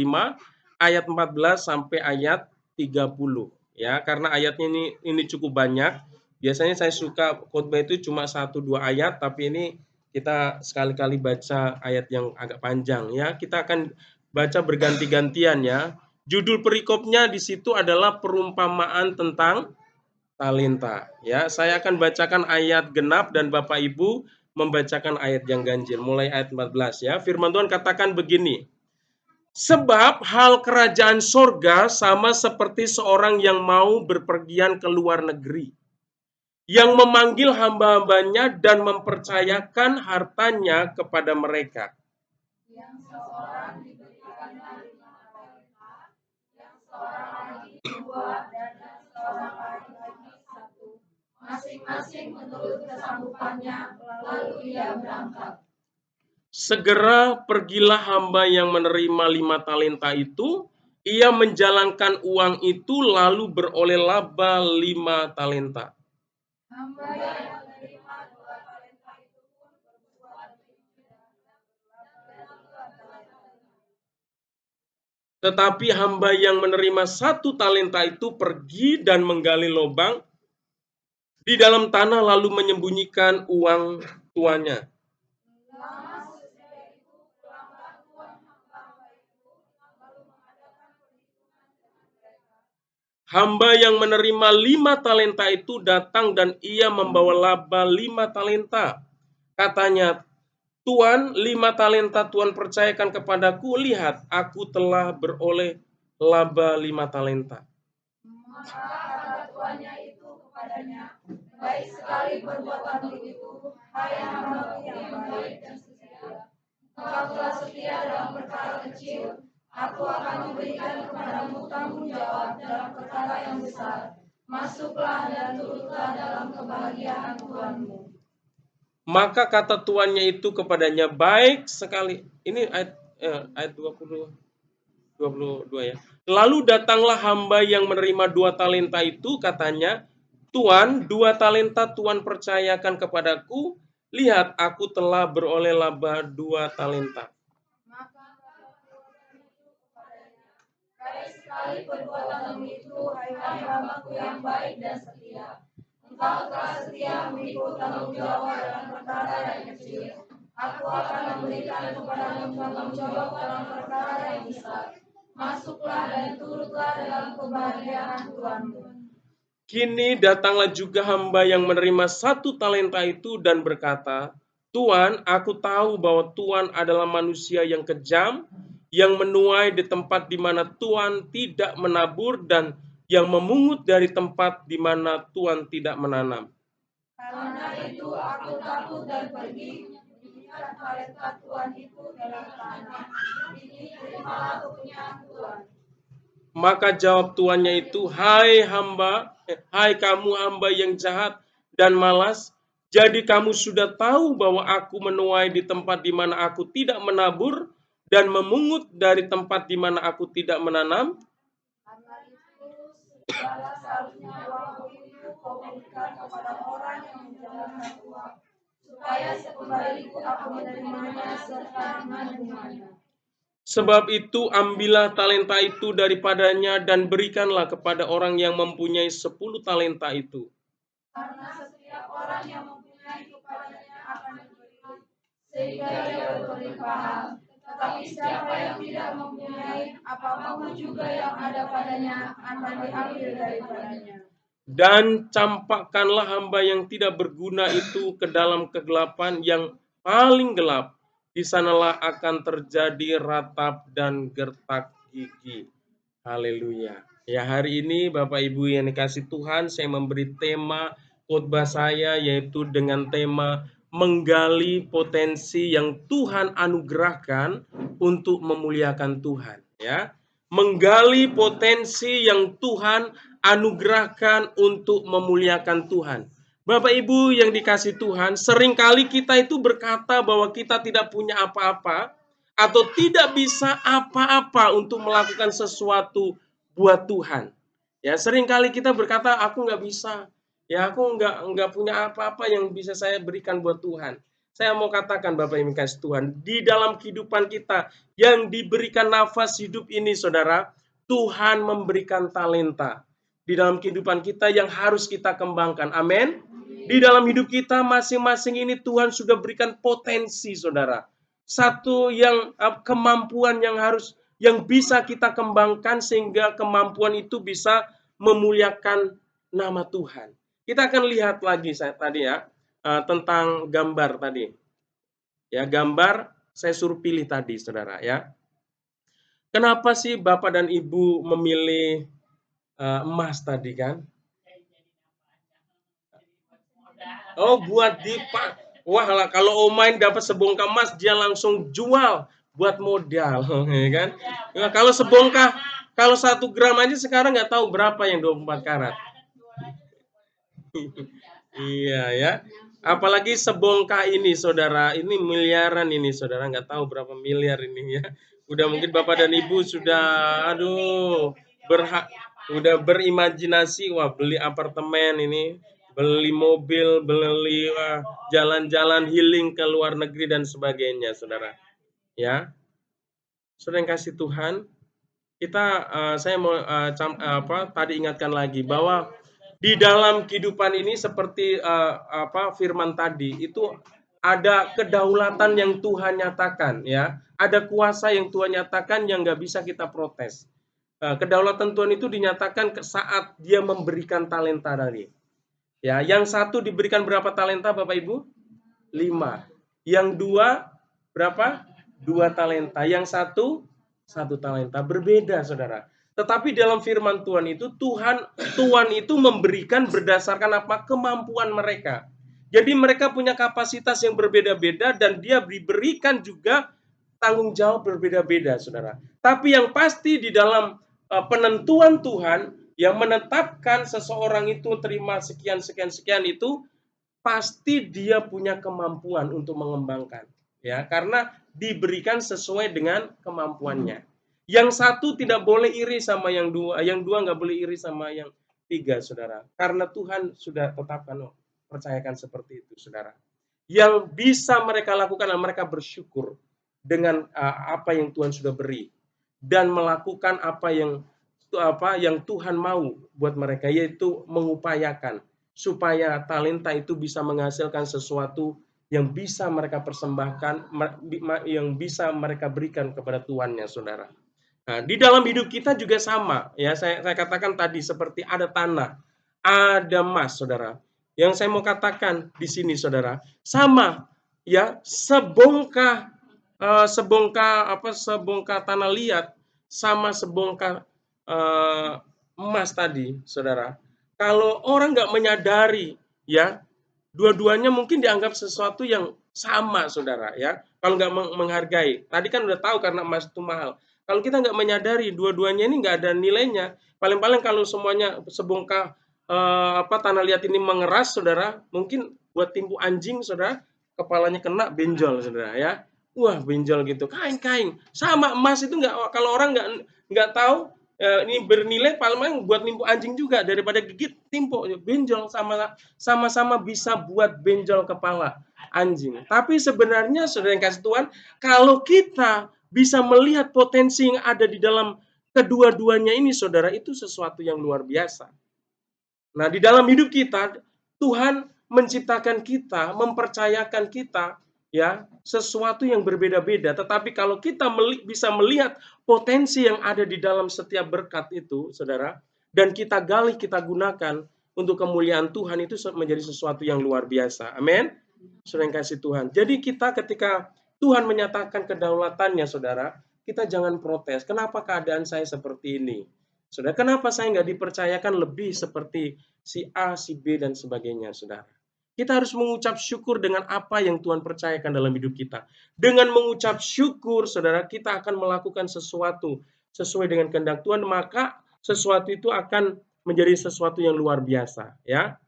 ayat 14 sampai ayat 30 ya, karena ayatnya ini cukup banyak. Biasanya saya suka khotbah itu cuma 1-2 ayat, tapi ini kita sekali-kali baca ayat yang agak panjang ya. Kita akan baca berganti-gantian ya. Judul perikopnya di situ adalah perumpamaan tentang talenta. Ya, saya akan bacakan ayat genap dan Bapak Ibu membacakan ayat yang ganjil. Mulai ayat 14 ya. Firman Tuhan katakan begini. Sebab hal kerajaan sorga sama seperti seorang yang mau berpergian ke luar negeri, yang memanggil hamba-hambanya dan mempercayakan hartanya kepada mereka. Yang seorang diberikannya 5 talenta, yang seorang lagi 2, dan yang seorang lagi 1. Masing-masing menurut kesanggupannya, lalu ia berangkat. Segera pergilah hamba yang menerima 5 talenta itu, ia menjalankan uang itu lalu beroleh laba 5 talenta. Hamba yang menerima 2 talenta itu pun berbuat demikian dan berlaba 2 talenta. Tetapi hamba yang menerima 1 talenta itu pergi dan menggali lubang di dalam tanah lalu menyembunyikan uang tuannya. Lama sesudah itu pulanglah tuan hamba itu, lalu mengadakan perhitungan dengan mereka. Hamba yang menerima 5 talenta itu datang dan ia membawa laba 5 talenta. Katanya, Tuan, 5 talenta Tuhan percayakan kepadaku, lihat aku telah beroleh laba 5 talenta. Maka kata tuannya itu kepadanya, baik sekali perbuatanmu itu, hai hamba yang baik dan setia. Engkau telah setia dalam perkara kecil, aku akan memberikan kepadamu tanggung jawab dalam perkara yang besar. Masuklah dan turutlah dalam kebahagiaan Tuhanmu. Maka kata tuannya itu kepadanya, baik sekali. Ini ayat 22 ya. Lalu datanglah hamba yang menerima 2 talenta itu, katanya, Tuan, 2 talenta Tuhan percayakan kepadaku, lihat aku telah beroleh laba 2 talenta. Maka kata tuannya itu kepadanya, baik sekali perbuatanmu itu, hai hambaku yang baik dan setia. Engkau telah setia memikul tanggung jawab dalam perkara yang kecil. Aku akan memberikan kepadamu tanggung jawab dalam perkara yang besar. Masuklah dan turutlah dalam kebahagiaan Tuhanmu. Kini datanglah juga hamba yang menerima 1 talenta itu dan berkata, Tuan, aku tahu bahwa Tuhan adalah manusia yang kejam, yang menuai di tempat di mana Tuhan tidak menabur dan yang memungut dari tempat di mana Tuhan tidak menanam. Karena itu aku takut dan pergi menyembunyikan talenta Tuhan itu dalam tanah. Ini terimalah kepunyaan Tuhan. Maka jawab tuannya itu, hai kamu hamba yang jahat dan malas, jadi kamu sudah tahu bahwa aku menuai di tempat di mana aku tidak menabur dan memungut dari tempat di mana aku tidak menanam. Karena itu segala seharusnya uangku itu kau berikan kepada orang yang menjalankan uang, supaya sekembaliku aku menerimanya serta dengan bunganya. Sebab itu ambillah talenta itu daripadanya dan berikanlah kepada orang yang mempunyai 10 talenta itu. Karena setiap orang yang mempunyai kepadanya akan diberi, sehingga dia berlimpahan. Tetapi siapa yang tidak mempunyai, apapun juga yang ada padanya akan diambil daripadanya. Dan campakkanlah hamba yang tidak berguna itu ke dalam kegelapan yang paling gelap. Di sanalah akan terjadi ratap dan gertak gigi. Haleluya. Ya, hari ini Bapak Ibu yang dikasih Tuhan, saya memberi tema khotbah saya yaitu dengan tema menggali potensi yang Tuhan anugerahkan untuk memuliakan Tuhan, ya. Menggali potensi yang Tuhan anugerahkan untuk memuliakan Tuhan. Bapak Ibu yang dikasih Tuhan, seringkali kita itu berkata bahwa kita tidak punya apa-apa atau tidak bisa apa-apa untuk melakukan sesuatu buat Tuhan. Ya, seringkali kita berkata, aku nggak bisa. Ya, aku nggak punya apa-apa yang bisa saya berikan buat Tuhan. Saya mau katakan Bapak Ibu kasih Tuhan, di dalam kehidupan kita yang diberikan nafas hidup ini saudara, Tuhan memberikan talenta di dalam kehidupan kita yang harus kita kembangkan. Amin. Di dalam hidup kita masing-masing ini Tuhan sudah berikan potensi saudara. Satu yang kemampuan yang bisa kita kembangkan sehingga kemampuan itu bisa memuliakan nama Tuhan. Kita akan lihat lagi tadi ya tentang gambar tadi. Ya, gambar saya suruh pilih tadi Saudara ya. Kenapa sih Bapak dan Ibu memilih emas tadi kan? Oh, buat wah kalau Omain dapat sebongkah emas dia langsung jual buat modal, ya kan? Ya, kalau kalau 1 gram aja sekarang nggak tahu berapa yang 24 karat. Iya ya. Apalagi sebongkah ini saudara, ini miliaran ini saudara, nggak tahu berapa miliar ini ya. Udah mungkin Bapak dan Ibu sudah udah berimajinasi, wah beli apartemen ini, beli mobil, beli jalan-jalan healing ke luar negeri dan sebagainya saudara. Ya. Saudara yang kasih Tuhan, saya mau tadi ingatkan lagi bahwa di dalam kehidupan ini seperti firman tadi itu ada kedaulatan yang Tuhan nyatakan ya, ada kuasa yang Tuhan nyatakan yang nggak bisa kita protes. Kedaulatan Tuhan itu dinyatakan saat Dia memberikan talenta tadi. Ya, yang satu diberikan berapa talenta Bapak Ibu? 5. Yang 2 berapa? 2 talenta. Yang satu 1 talenta. Berbeda saudara. Tetapi dalam firman Tuhan itu Tuhan itu memberikan berdasarkan apa? Kemampuan mereka. Jadi mereka punya kapasitas yang berbeda-beda dan Dia diberikan juga tanggung jawab berbeda-beda saudara. Tapi yang pasti di dalam penentuan Tuhan yang menetapkan seseorang itu terima sekian itu pasti dia punya kemampuan untuk mengembangkan ya, karena diberikan sesuai dengan kemampuannya. Yang satu tidak boleh iri sama yang dua nggak boleh iri sama yang 3 saudara, karena Tuhan sudah tetapkan percayakan seperti itu saudara. Yang bisa mereka lakukan adalah mereka bersyukur dengan apa yang Tuhan sudah beri dan melakukan apa yang Tuhan mau buat mereka, yaitu mengupayakan supaya talenta itu bisa menghasilkan sesuatu yang bisa mereka persembahkan, yang bisa mereka berikan kepada tuannya, saudara. Nah, di dalam hidup kita juga sama, ya. Saya katakan tadi seperti ada tanah, ada emas, saudara. Yang saya mau katakan di sini, saudara, sama, ya, sebongkah tanah liat sama sebongkah emas tadi, saudara. Kalau orang nggak menyadari, ya, dua-duanya mungkin dianggap sesuatu yang sama, saudara, ya. Kalau nggak menghargai, tadi kan udah tahu karena emas itu mahal. Kalau kita nggak menyadari dua-duanya ini nggak ada nilainya, paling-paling kalau semuanya sebongkah tanah liat ini mengeras, saudara, mungkin buat timbu anjing, saudara, kepalanya kena benjol, saudara, ya. Wah, benjol gitu, kain-kain. Sama emas itu nggak, kalau orang nggak tahu ini bernilai paling buat nimpu anjing juga daripada gigit timpo benjol, sama-sama bisa buat benjol kepala anjing. Tapi sebenarnya saudara yang kasih Tuhan, kalau kita bisa melihat potensi yang ada di dalam kedua-duanya ini saudara, itu sesuatu yang luar biasa. Nah, di dalam hidup kita Tuhan menciptakan kita, mempercayakan kita ya sesuatu yang berbeda-beda, tetapi kalau kita bisa melihat potensi yang ada di dalam setiap berkat itu saudara, dan kita gali, kita gunakan untuk kemuliaan Tuhan, itu menjadi sesuatu yang luar biasa. Amin. Saudara yang kasih Tuhan, jadi kita ketika Tuhan menyatakan kedaulatannya saudara, kita jangan protes, kenapa keadaan saya seperti ini, saudara, kenapa saya nggak dipercayakan lebih seperti si A, si B, dan sebagainya, saudara. Kita harus mengucap syukur dengan apa yang Tuhan percayakan dalam hidup kita. Dengan mengucap syukur, saudara, kita akan melakukan sesuatu sesuai dengan kehendak Tuhan, maka sesuatu itu akan menjadi sesuatu yang luar biasa, ya.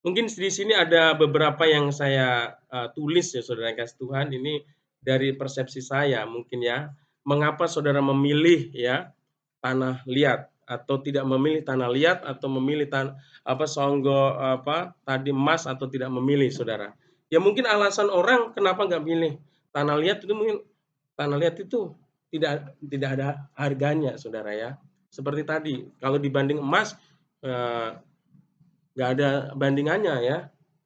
Mungkin di sini ada beberapa yang saya tulis ya, saudara kasih Tuhan. Ini dari persepsi saya mungkin ya. Mengapa saudara memilih ya tanah liat atau tidak memilih tanah liat, atau memilih tadi emas atau tidak memilih, saudara. Ya mungkin alasan orang kenapa nggak milih tanah liat itu, mungkin tanah liat itu tidak ada harganya, saudara ya. Seperti tadi, kalau dibanding emas, eh, nggak ada bandingannya ya.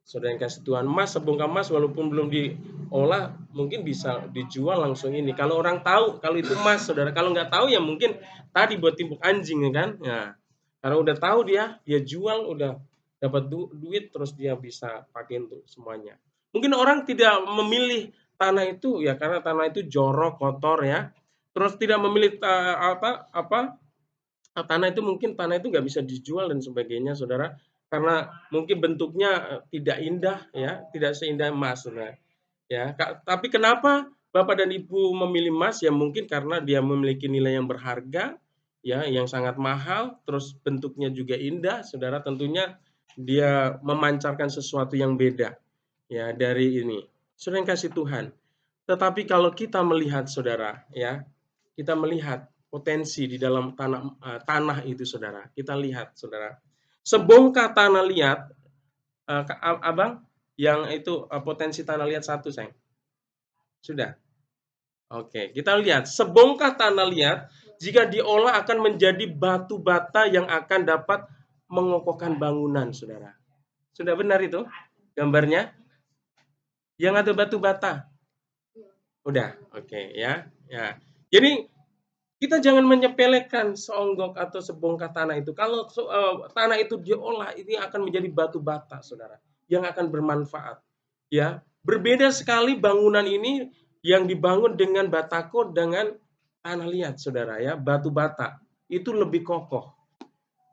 Saudara yang kasih Tuhan, emas, sebongkah emas walaupun belum diolah mungkin bisa dijual langsung ini. Kalau orang tahu kalau itu emas, saudara. Kalau nggak tahu ya mungkin tadi buat timbuk anjing ya kan. Ya, karena udah tahu dia jual, udah dapat duit, terus dia bisa pakai untuk semuanya. Mungkin orang tidak memilih tanah itu ya karena tanah itu jorok, kotor ya. Terus tidak memilih apa tanah itu, mungkin tanah itu nggak bisa dijual dan sebagainya, saudara, karena mungkin bentuknya tidak indah ya, tidak seindah emas, saudara. Ya, tapi kenapa Bapak dan Ibu memilih emas? Ya mungkin karena dia memiliki nilai yang berharga, ya, yang sangat mahal, terus bentuknya juga indah, saudara. Tentunya dia memancarkan sesuatu yang beda, ya, dari ini. Saudara yang kasih Tuhan. Tetapi kalau kita melihat, saudara, ya, kita melihat potensi di dalam tanah itu, saudara. Kita lihat, saudara. Sebongkah tanah liat, abang, yang itu potensi tanah liat satu, sayang. Sudah. Oke, kita lihat. Sebongkah tanah liat, jika diolah akan menjadi batu bata yang akan dapat mengokohkan bangunan, saudara. Sudah benar itu gambarnya? Yang ada batu bata. Udah, oke ya. Ya. Jadi kita jangan menyepelekan seonggok atau sebongkah tanah itu. Kalau tanah itu diolah, ini akan menjadi batu bata, saudara, yang akan bermanfaat. Ya, berbeda sekali bangunan ini yang dibangun dengan batako dengan tanah liat, saudara ya, batu bata. Itu lebih kokoh,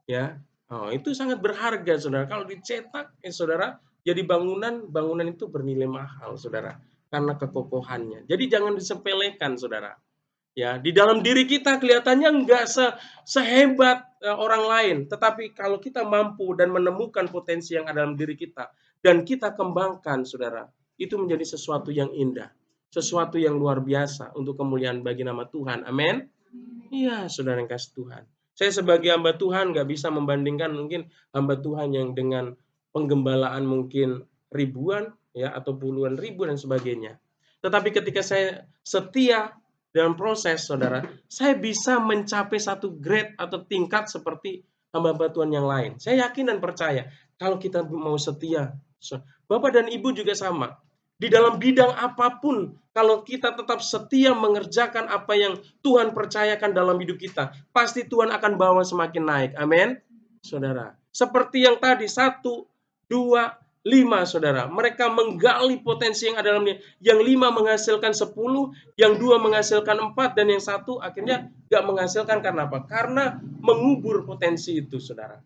ya. Oh, itu sangat berharga, saudara. Kalau dicetak, saudara, jadi bangunan itu bernilai mahal, saudara, karena kekokohannya. Jadi jangan disepelekan, saudara. Ya, di dalam diri kita kelihatannya enggak sehebat orang lain, tetapi kalau kita mampu dan menemukan potensi yang ada dalam diri kita dan kita kembangkan, saudara, itu menjadi sesuatu yang indah, sesuatu yang luar biasa untuk kemuliaan bagi nama Tuhan. Amin. Iya, saudara yang kasih Tuhan. Saya sebagai hamba Tuhan nggak bisa membandingkan mungkin hamba Tuhan yang dengan penggembalaan mungkin ribuan ya atau puluhan ribu dan sebagainya. Tetapi ketika saya setia dalam proses, saudara, saya bisa mencapai satu grade atau tingkat seperti hamba-hamba Tuhan yang lain. Saya yakin dan percaya kalau kita mau setia, Bapak dan Ibu juga sama. Di dalam bidang apapun, kalau kita tetap setia mengerjakan apa yang Tuhan percayakan dalam hidup kita, pasti Tuhan akan bawa semakin naik. Amin, saudara. Seperti yang tadi, 1, 2, 5, saudara. Mereka menggali potensi yang ada dalamnya. Yang 5 menghasilkan 10, yang 2 menghasilkan 4, dan yang 1 akhirnya gak menghasilkan. Karena apa? Karena mengubur potensi itu, saudara.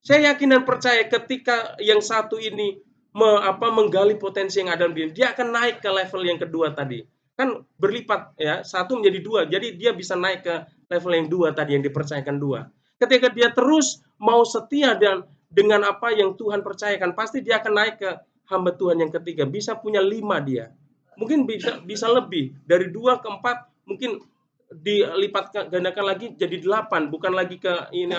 Saya yakin dan percaya ketika yang satu ini menggali potensi yang ada dalam diri, dia akan naik ke level yang kedua tadi. Kan berlipat ya, 1 menjadi 2. Jadi dia bisa naik ke level yang 2 tadi, yang dipercayakan 2. Ketika dia terus mau setia dan dengan apa yang Tuhan percayakan, pasti dia akan naik ke hamba Tuhan yang ketiga. Bisa punya 5 dia. Mungkin bisa lebih. Dari 2 ke 4, mungkin dilipat gandakan lagi jadi 8. Bukan lagi ke ini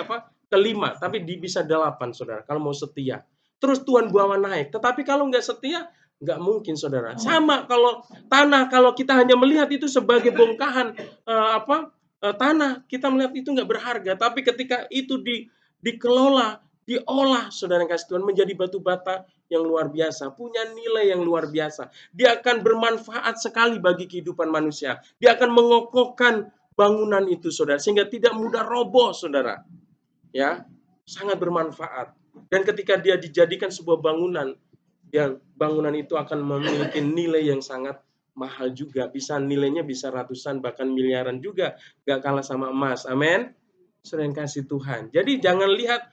kelima, tapi bisa 8, saudara, kalau mau setia. Terus Tuhan bawa naik. Tetapi kalau nggak setia, nggak mungkin, saudara. Sama kalau tanah, kalau kita hanya melihat itu sebagai bongkahan tanah, kita melihat itu nggak berharga. Tapi ketika itu dikelola, diolah, saudara yang kasih Tuhan, menjadi batu bata yang luar biasa, punya nilai yang luar biasa. Dia akan bermanfaat sekali bagi kehidupan manusia. Dia akan mengokohkan bangunan itu, saudara, sehingga tidak mudah roboh, saudara. Ya, sangat bermanfaat. Dan ketika dia dijadikan sebuah bangunan, bangunan itu akan memiliki nilai yang sangat mahal juga. Nilainya bisa ratusan bahkan miliaran juga, gak kalah sama emas. Amin. Sering kasih Tuhan. Jadi jangan lihat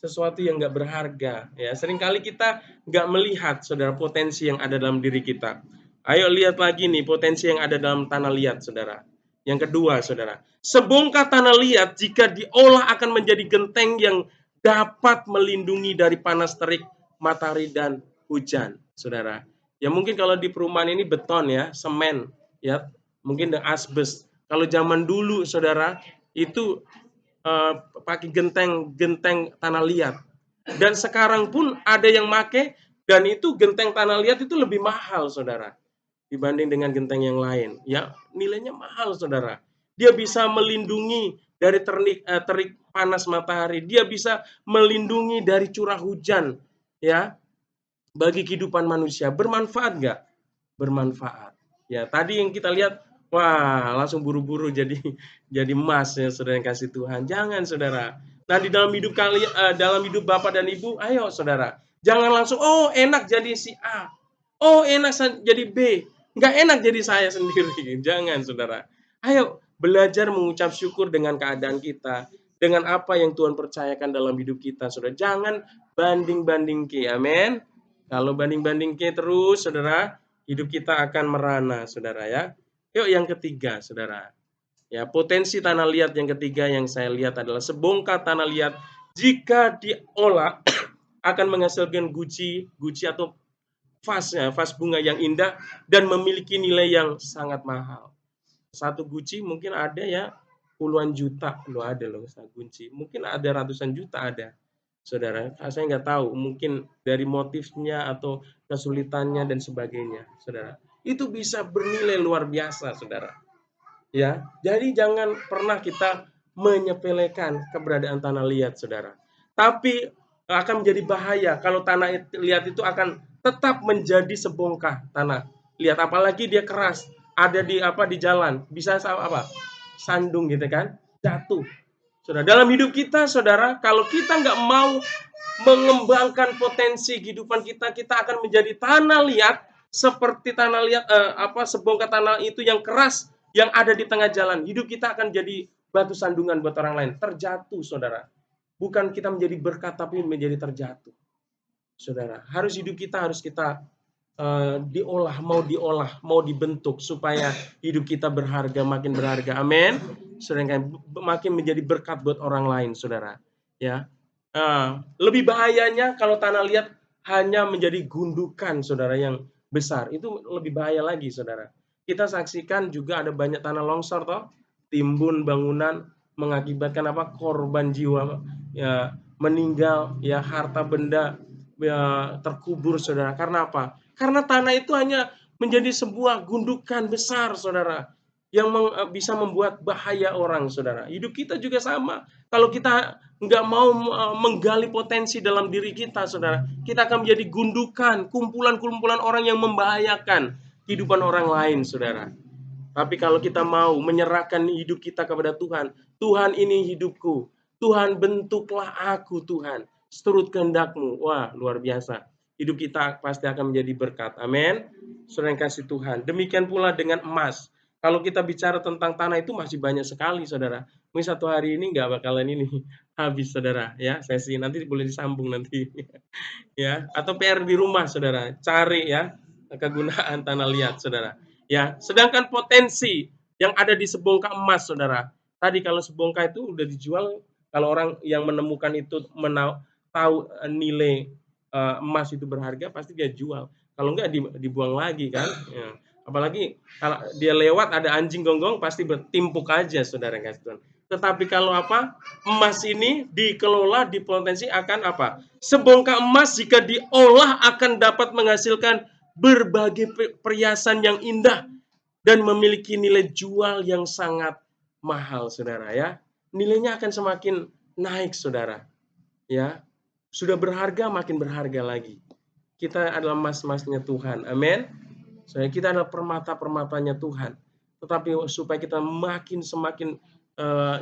sesuatu yang gak berharga. Ya, seringkali kita gak melihat, saudara, potensi yang ada dalam diri kita. Ayo lihat lagi nih potensi yang ada dalam tanah liat, saudara. Yang kedua, saudara, sebongkah tanah liat jika diolah akan menjadi genteng yang dapat melindungi dari panas terik matahari dan hujan, saudara. Ya mungkin kalau di perumahan ini beton ya, semen, ya mungkin dengan asbes. Kalau zaman dulu, saudara, itu pakai genteng tanah liat. Dan sekarang pun ada yang pakai Dan itu genteng tanah liat itu lebih mahal, saudara, dibanding dengan genteng yang lain. Ya, nilainya mahal, saudara. Dia bisa melindungi dari terik panas matahari. Dia bisa melindungi dari curah hujan. Ya, bagi kehidupan manusia. Bermanfaat nggak? Bermanfaat. Ya, tadi yang kita lihat, wah, langsung buru-buru jadi emas ya, saudara yang kasih Tuhan. Jangan, saudara. Nah, di dalam hidup dalam hidup Bapak dan Ibu, ayo, saudara. Jangan langsung, oh, enak jadi si A. Oh, enak jadi B. Nggak enak jadi saya sendiri. Jangan, saudara. Ayo, belajar mengucap syukur dengan keadaan kita. Dengan apa yang Tuhan percayakan dalam hidup kita, saudara. Jangan banding-banding ke. Amin. Kalau banding-banding ke terus, saudara, hidup kita akan merana, saudara ya. Yuk yang ketiga, saudara. Ya, potensi tanah liat yang ketiga yang saya lihat adalah sebongkah tanah liat jika diolah akan menghasilkan guci atau vas bunga yang indah dan memiliki nilai yang sangat mahal. Satu guci mungkin ada ya puluhan juta, loh ada loh satu guci. Mungkin ada ratusan juta ada. Saudara, saya nggak tahu, mungkin dari motifnya atau kesulitannya dan sebagainya, saudara. Itu bisa bernilai luar biasa, saudara. Ya, jadi jangan pernah kita menyepelekan keberadaan tanah liat, saudara. Tapi akan menjadi bahaya kalau tanah liat itu akan tetap menjadi sebongkah tanah liat, apalagi dia keras, ada di jalan, bisa apa? Sandung gitu kan, jatuh. Saudara, dalam hidup kita, saudara, kalau kita nggak mau mengembangkan potensi kehidupan kita, kita akan menjadi tanah liat seperti tanah liat sebongkah tanah itu yang keras yang ada di tengah jalan. Hidup kita akan jadi batu sandungan buat orang lain, terjatuh, saudara. Bukan kita menjadi berkat, tapi menjadi terjatuh, saudara. Hidup kita harus kita diolah, mau dibentuk supaya hidup kita berharga, makin berharga. Amin. Saudara, makin menjadi berkat buat orang lain, saudara. Ya, lebih bahayanya kalau tanah liat hanya menjadi gundukan, saudara, yang besar. Itu lebih bahaya lagi, saudara. Kita saksikan juga ada banyak tanah longsor, toh, timbun bangunan mengakibatkan apa? Korban jiwa, ya, meninggal, ya, harta benda ya, terkubur, saudara. Karena apa? Karena tanah itu hanya menjadi sebuah gundukan besar, saudara, yang bisa membuat bahaya orang, saudara. Hidup kita juga sama. Kalau kita nggak mau menggali potensi dalam diri kita, saudara, kita akan menjadi gundukan, kumpulan-kumpulan orang yang membahayakan kehidupan orang lain, saudara. Tapi kalau kita mau menyerahkan hidup kita kepada Tuhan, Tuhan ini hidupku, Tuhan bentuklah aku, Tuhan, seturut kehendak-Mu. Wah, luar biasa. Hidup kita pasti akan menjadi berkat. Amin. Saudara yang kasih Tuhan. Demikian pula dengan emas. Kalau kita bicara tentang tanah itu masih banyak sekali, saudara. Mungkin satu hari ini nggak bakalan ini habis, saudara. Ya, sesi nanti boleh disambung nanti. Ya, atau PR di rumah, saudara. Cari ya kegunaan tanah liat, saudara. Ya, sedangkan potensi yang ada di sebongkah emas, saudara. Tadi kalau sebongkah itu udah dijual, kalau orang yang menemukan itu tahu nilai emas itu berharga, pasti dia jual. Kalau enggak dibuang lagi kan. Ya. Apalagi kalau dia lewat ada anjing gonggong, pasti bertimpuk aja, saudara kasih Tuhan. Tetapi kalau apa? Emas ini dikelola, dipotensi akan apa? Sebongkah emas jika diolah akan dapat menghasilkan berbagai perhiasan yang indah dan memiliki nilai jual yang sangat mahal, saudara ya. Nilainya akan semakin naik, saudara. Ya. Sudah berharga, makin berharga lagi. Kita adalah emas-emasnya Tuhan. Amin. Soalnya kita adalah permata-permatanya Tuhan. Tetapi supaya kita semakin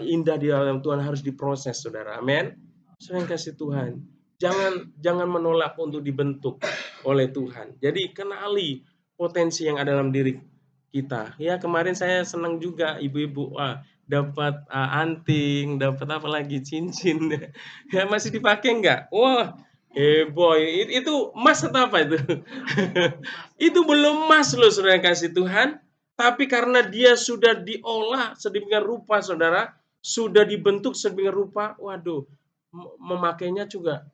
indah di dalam Tuhan harus diproses, saudara. Amin. Saudara yang kasih Tuhan. Jangan menolak untuk dibentuk oleh Tuhan. Jadi kenali potensi yang ada dalam diri kita. Ya, kemarin saya senang juga ibu-ibu dapat anting, dapat apa lagi, cincin. Ya, masih dipakai enggak? Wah, boy, itu emas atau apa itu? Itu belum emas loh, saudara yang kasih Tuhan. Tapi karena dia sudah diolah sedemikian rupa, saudara, sudah dibentuk sedemikian rupa, waduh, memakainya juga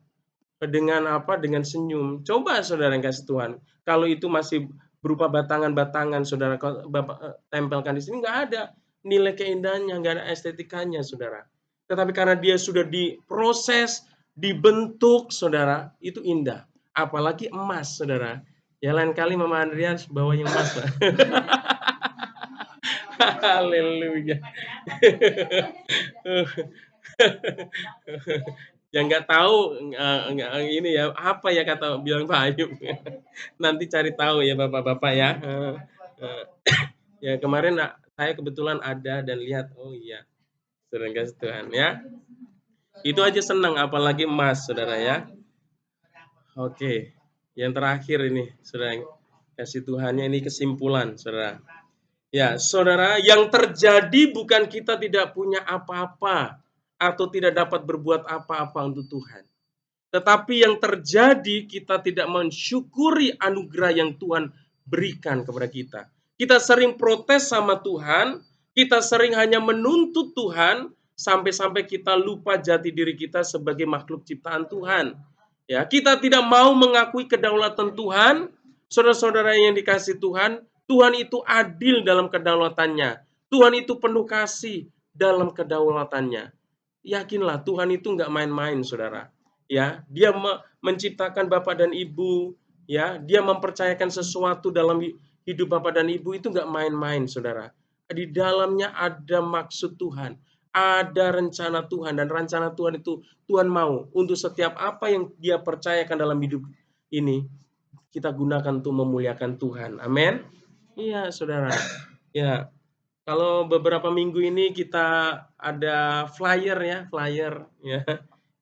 dengan apa? Dengan senyum. Coba, saudara yang kasih Tuhan, kalau itu masih berupa batangan-batangan, saudara, Bapak tempelkan di sini, nggak ada nilai keindahannya, nggak ada estetikanya, saudara. Tetapi karena dia sudah diproses, dibentuk, saudara, itu indah. apalagi emas, saudara. Ya lain kali Mama Andrea bawa yang emas, Pak. Haleluya. Yang nggak tahu ini ya apa ya kata bilang Pak Ayub. Nanti cari tahu ya bapak-bapak ya. Ya kemarin saya kebetulan ada dan lihat, oh iya, saudara kasih Tuhan ya. Itu aja senang, apalagi emas, saudara ya. Oke, yang terakhir ini, saudara kasih Tuhannya ini kesimpulan, saudara. Ya, saudara, yang terjadi bukan kita tidak punya apa-apa atau tidak dapat berbuat apa-apa untuk Tuhan. Tetapi yang terjadi kita tidak mensyukuri anugerah yang Tuhan berikan kepada kita. Kita sering protes sama Tuhan, kita sering hanya menuntut Tuhan, sampai-sampai kita lupa jati diri kita sebagai makhluk ciptaan Tuhan. Ya, kita tidak mau mengakui kedaulatan Tuhan. Saudara-saudara yang dikasih Tuhan, Tuhan itu adil dalam kedaulatannya. Tuhan itu penuh kasih dalam kedaulatannya. Yakinlah Tuhan itu nggak main-main, saudara. Ya, Dia menciptakan Bapak dan Ibu. Ya, Dia mempercayakan sesuatu dalam hidup Bapak dan Ibu itu nggak main-main, saudara. Di dalamnya ada maksud Tuhan, ada rencana Tuhan, dan rencana Tuhan itu Tuhan mau untuk setiap apa yang Dia percayakan dalam hidup ini kita gunakan untuk memuliakan Tuhan. Amin. Iya, saudara. Ya, kalau beberapa minggu ini kita ada flyer ya.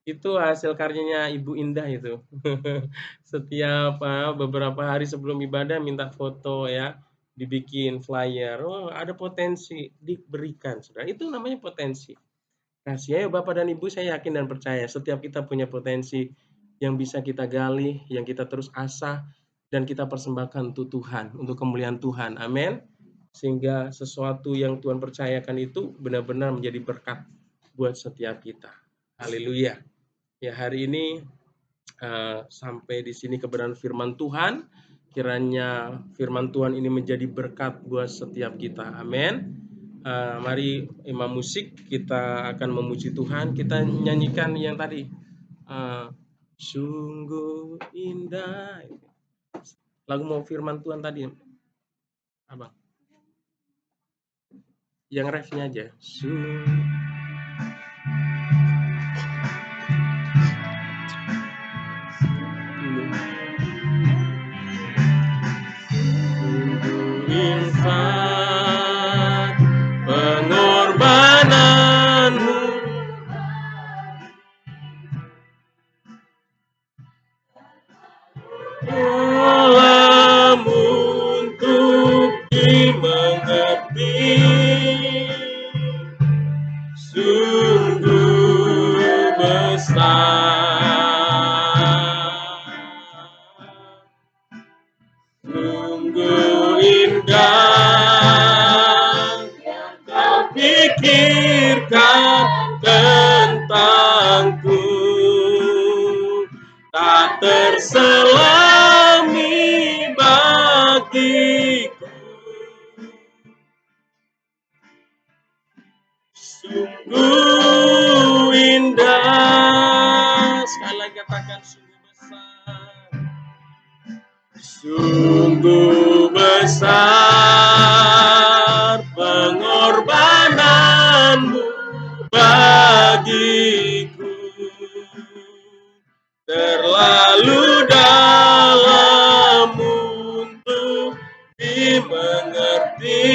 Itu hasil karyanya Ibu Indah itu. Setiap beberapa hari sebelum ibadah minta foto ya, dibikin flyer. Oh, ada potensi diberikan, saudara. Itu namanya potensi. Kasih ya Bapak dan Ibu, saya yakin dan percaya setiap kita punya potensi yang bisa kita gali, yang kita terus asah, dan kita persembahkan untuk Tuhan, untuk kemuliaan Tuhan. Amin. Sehingga sesuatu yang Tuhan percayakan itu benar-benar menjadi berkat buat setiap kita. Haleluya. Ya, hari ini sampai di sini kebenaran firman Tuhan. Kiranya firman Tuhan ini menjadi berkat buat setiap kita. Amin. Mari imam musik, kita akan memuji Tuhan. Kita nyanyikan yang tadi. Sungguh indah. Lagu mau firman Tuhan tadi. Abang. Yang refnya aja. Infak pengorbananmu, dalam untuk dimengerti, sungguh besar, sungguh indah yang kau pikirkan tentangku, tak terselami bagiku. Sungguh indah, sekali lagi katakan sungguh besar. Sungguh besar pengorbananmu bagiku, terlalu dalam untuk dimengerti,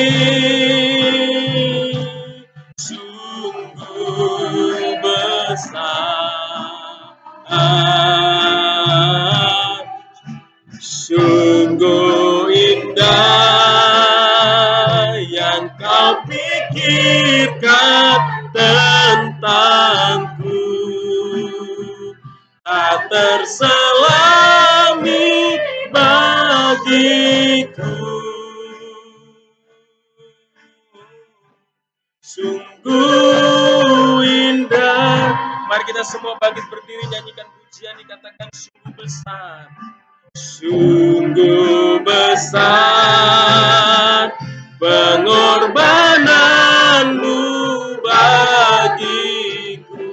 sungguh besar, sungguh indah yang kau pikirkan tentangku, tak terselami bagiku. Sungguh indah. Mari kita semua bangkit berdiri, nyanyikan pujian, dikatakan sungguh besar. Sungguh besar pengorbananmu bagiku,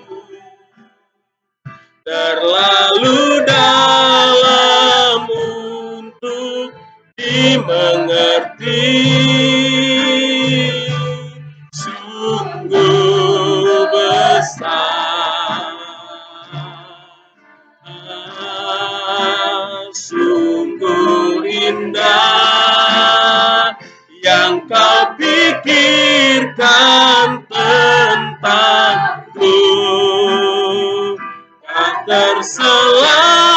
terlalu dalam mengerti, sungguh besar, sungguh indah yang kau pikirkan tentangku, tak terselami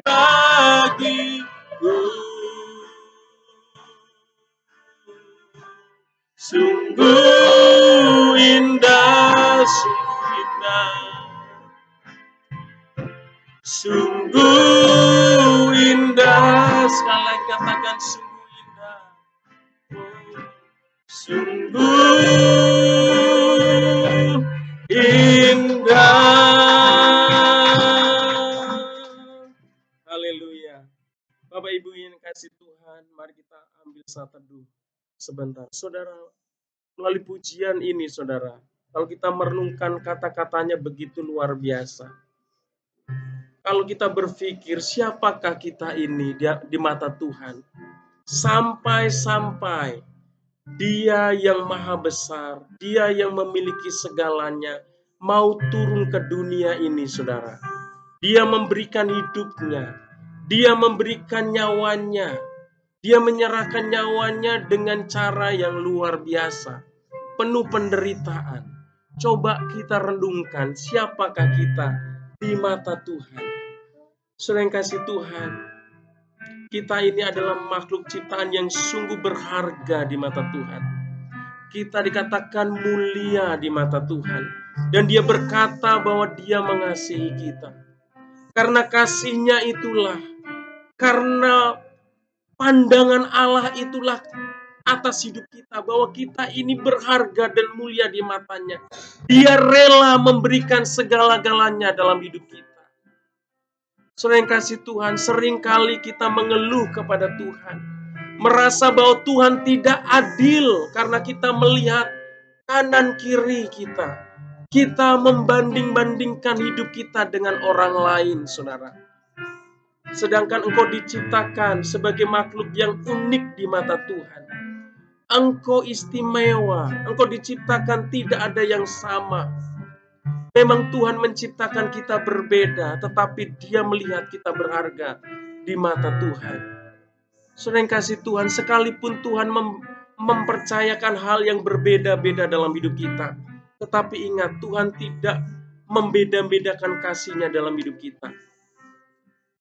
bagiku. Sungguh indah, sungguh indah, sungguh indah. Sekali lagi katakan sungguh indah. Sungguh indah. Haleluya. Bapak Ibu yang kasih Tuhan, mari kita ambil saat teduh sebentar. Saudara, melalui pujian ini saudara, kalau kita merenungkan kata-katanya begitu luar biasa. Kalau kita berpikir siapakah kita ini di mata Tuhan, sampai-sampai Dia yang maha besar, Dia yang memiliki segalanya, mau turun ke dunia ini saudara. Dia memberikan hidupnya, Dia memberikan nyawanya, Dia menyerahkan nyawanya dengan cara yang luar biasa, penuh penderitaan. Coba kita renungkan siapakah kita di mata Tuhan. Saudara yang kasih Tuhan, kita ini adalah makhluk ciptaan yang sungguh berharga di mata Tuhan. Kita dikatakan mulia di mata Tuhan. Dan Dia berkata bahwa Dia mengasihi kita. Karena kasih-Nya itulah, karena pandangan Allah itulah atas hidup kita, bahwa kita ini berharga dan mulia di matanya. Dia rela memberikan segala-galanya dalam hidup kita. Saudara yang kasih Tuhan, seringkali kita mengeluh kepada Tuhan, merasa bahwa Tuhan tidak adil karena kita melihat kanan kiri kita. Kita membanding-bandingkan hidup kita dengan orang lain, saudara. Sedangkan engkau diciptakan sebagai makhluk yang unik di mata Tuhan. Engkau istimewa, engkau diciptakan tidak ada yang sama. Memang Tuhan menciptakan kita berbeda, tetapi Dia melihat kita berharga di mata Tuhan. Saudara yang kasih Tuhan, sekalipun Tuhan mempercayakan hal yang berbeda-beda dalam hidup kita, tetapi ingat, Tuhan tidak membeda-bedakan kasih-Nya dalam hidup kita.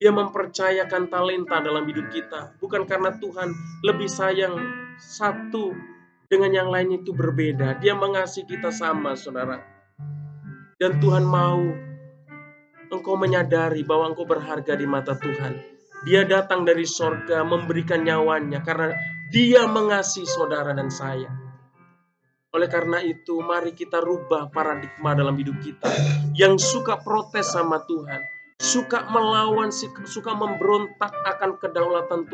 Dia mempercayakan talenta dalam hidup kita, bukan karena Tuhan lebih sayang satu dengan yang lain itu berbeda. Dia mengasihi kita sama, saudara. Dan Tuhan mau engkau menyadari bahwa engkau berharga di mata Tuhan. Dia datang dari sorga memberikan nyawanya karena Dia mengasihi saudara dan saya. Oleh karena itu, mari kita rubah paradigma dalam hidup kita. Yang suka protes sama Tuhan, suka melawan, suka memberontak akan kedaulatan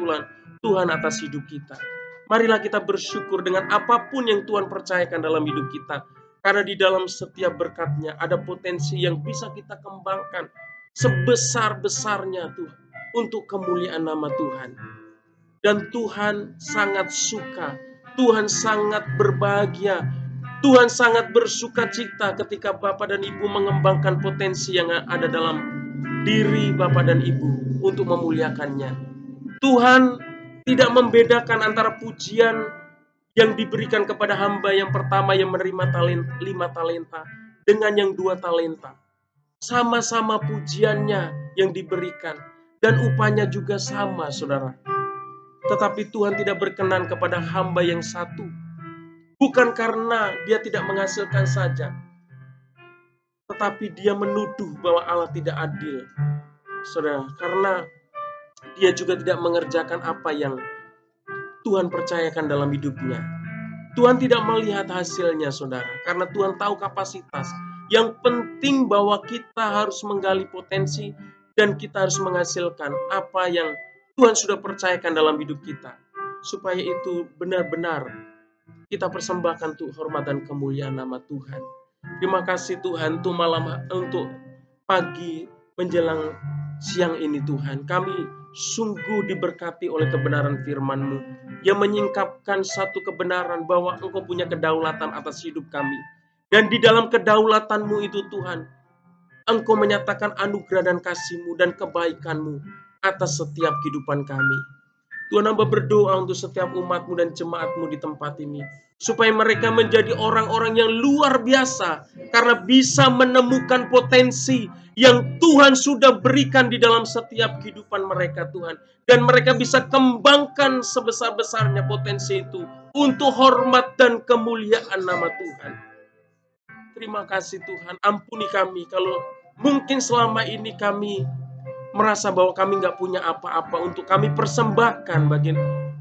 Tuhan atas hidup kita. Marilah kita bersyukur dengan apapun yang Tuhan percayakan dalam hidup kita. Karena di dalam setiap berkat-Nya ada potensi yang bisa kita kembangkan sebesar-besarnya Tuhan untuk kemuliaan nama Tuhan. Dan Tuhan sangat suka, Tuhan sangat berbahagia, Tuhan sangat bersuka cita ketika Bapak dan Ibu mengembangkan potensi yang ada dalam diri Bapak dan Ibu untuk memuliakannya. Tuhan tidak membedakan antara pujian yang diberikan kepada hamba yang pertama yang menerima 5 talenta dengan yang 2 talenta. Sama-sama pujiannya yang diberikan dan upahnya juga sama, saudara. Tetapi Tuhan tidak berkenan kepada hamba yang satu. Bukan karena dia tidak menghasilkan saja, tetapi dia menuduh bahwa Allah tidak adil, saudara. Karena dia juga tidak mengerjakan apa yang Tuhan percayakan dalam hidupnya. Tuhan tidak melihat hasilnya, saudara, karena Tuhan tahu kapasitas. Yang penting bahwa kita harus menggali potensi dan kita harus menghasilkan apa yang Tuhan sudah percayakan dalam hidup kita. Supaya itu benar-benar kita persembahkan untuk hormat dan kemuliaan nama Tuhan. Terima kasih Tuhan untuk pagi menjelang siang ini Tuhan. Kami sungguh diberkati oleh kebenaran firman-Mu yang menyingkapkan satu kebenaran bahwa Engkau punya kedaulatan atas hidup kami. Dan di dalam kedaulatan-Mu itu Tuhan, Engkau menyatakan anugerah dan kasih-Mu dan kebaikan-Mu atas setiap kehidupan kami. Tuhan, hamba berdoa untuk setiap umat-Mu dan jemaat-Mu di tempat ini, supaya mereka menjadi orang-orang yang luar biasa, karena bisa menemukan potensi yang Tuhan sudah berikan di dalam setiap kehidupan mereka, Tuhan. Dan mereka bisa kembangkan sebesar-besarnya potensi itu, untuk hormat dan kemuliaan nama Tuhan. Terima kasih Tuhan, ampuni kami kalau mungkin selama ini kami merasa bahwa kami nggak punya apa-apa untuk kami persembahkan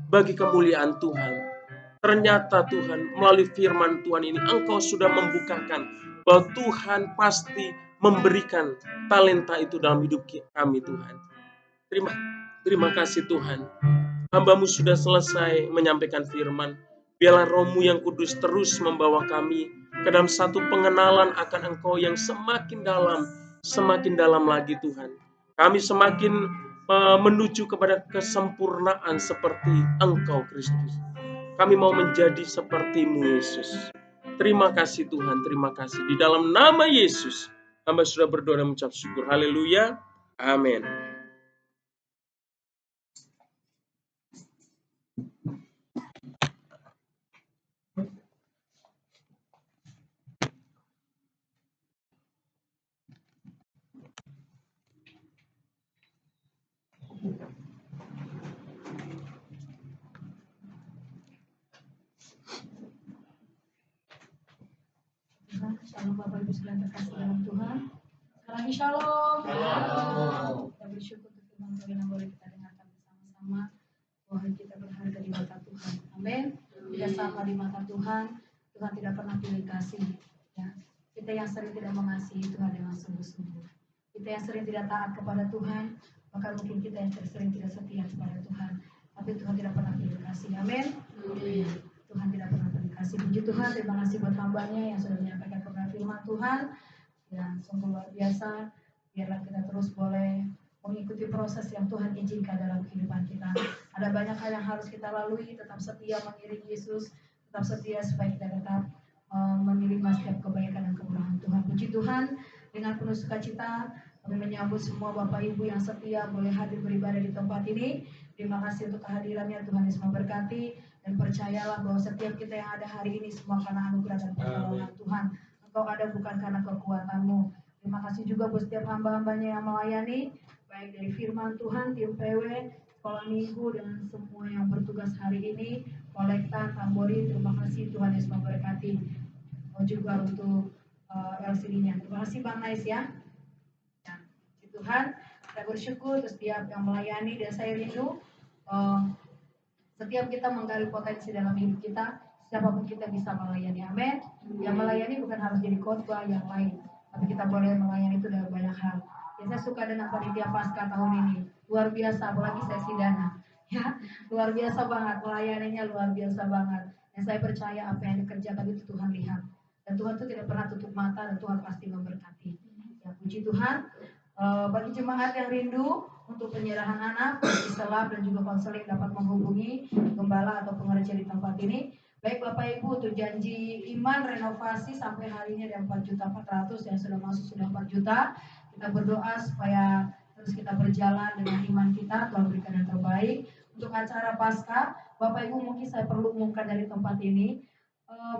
bagi kemuliaan Tuhan. Ternyata Tuhan, melalui firman Tuhan ini, Engkau sudah membukakan bahwa Tuhan pasti memberikan talenta itu dalam hidup kami, Tuhan. Terima kasih Tuhan. Hamba-Mu sudah selesai menyampaikan firman. Biarlah Roh-Mu yang kudus terus membawa kami ke dalam satu pengenalan akan Engkau yang semakin dalam lagi Tuhan. Kami semakin menuju kepada kesempurnaan seperti Engkau Kristus. Kami mau menjadi seperti-Mu Yesus. Terima kasih Tuhan, terima kasih. Di dalam nama Yesus, hamba sudah berdoa dan mengucap syukur. Haleluya. Amin. Shalom Bapak Ibu sekalian terkasih dalam Tuhan. Sekali lagi shalom. Kita bersyukur untuk firman Tuhan yang boleh kita dengarkan bersama-sama. Tuhan kita berharga di mata Tuhan. Amin. Tidak sama di mata Tuhan. Tuhan tidak pernah pilih kasih. Ya. Kita yang sering tidak mengasihi Tuhan dengan sungguh-sungguh. Kita yang sering tidak taat kepada Tuhan. Bahkan mungkin kita yang sering tidak setia kepada Tuhan. Tapi Tuhan tidak pernah pilih kasih. Amin. Tuhan tidak pernah pilih kasih. Puji Tuhan. Terima kasih buat hambanya yang sudah menyampaikan kebenaran firman Tuhan. Ya, sungguh luar biasa. Biarlah kita terus boleh mengikuti proses yang Tuhan izinkan dalam kehidupan kita. Ada banyak hal yang harus kita lalui, tetap setia mengiring Yesus, tetap setia supaya kita tetap menerima setiap kebaikan dan kemurahan Tuhan. Puji Tuhan, dengan penuh sukacita kami menyambut semua Bapak Ibu yang setia boleh hadir beribadah di tempat ini. Terima kasih untuk kehadirannya, Tuhan Yesus memberkati, dan percayalah bahwa setiap kita yang ada hari ini semua karena anugerah dan pertolongan Tuhan. Engkau ada bukan karena kekuatanmu. Terima kasih juga buat setiap hamba-hambanya yang melayani, baik dari firman Tuhan, tim PW, sekolah minggu, dan semua yang bertugas hari ini, kolekta, tambori. Terima kasih, Tuhan Yesus memberkati. Juga untuk LCD-nya. Terima kasih Bang Nais ya. Nah, Tuhan, kita bersyukur untuk setiap yang melayani, dan saya rindu setiap kita menggali potensi dalam hidup kita, siapapun kita bisa melayani. Amin. Yang melayani bukan harus jadi khotbah yang lain, tapi kita boleh melayani itu dalam banyak hal. Ya, saya suka dengan panitia Paskah tahun ini, luar biasa, apalagi sesi dana. Ya, luar biasa banget, melayaninya luar biasa banget. Dan saya percaya apa yang dikerjakan itu Tuhan lihat. Dan Tuhan itu tidak pernah tutup mata, dan Tuhan pasti memberkati. Ya, puji Tuhan. Bagi jemaat yang rindu untuk penyerahan anak, selap dan juga konseling dapat menghubungi gembala atau pengerja di tempat ini. Baik Bapak Ibu, untuk janji iman renovasi sampai hari ini ada 4.400.000 yang sudah masuk sudah 4 juta. Kita berdoa supaya terus kita berjalan dengan iman kita, Tuhan berikan yang terbaik. Untuk acara Paskah, Bapak Ibu mungkin saya perlu umumkan dari tempat ini.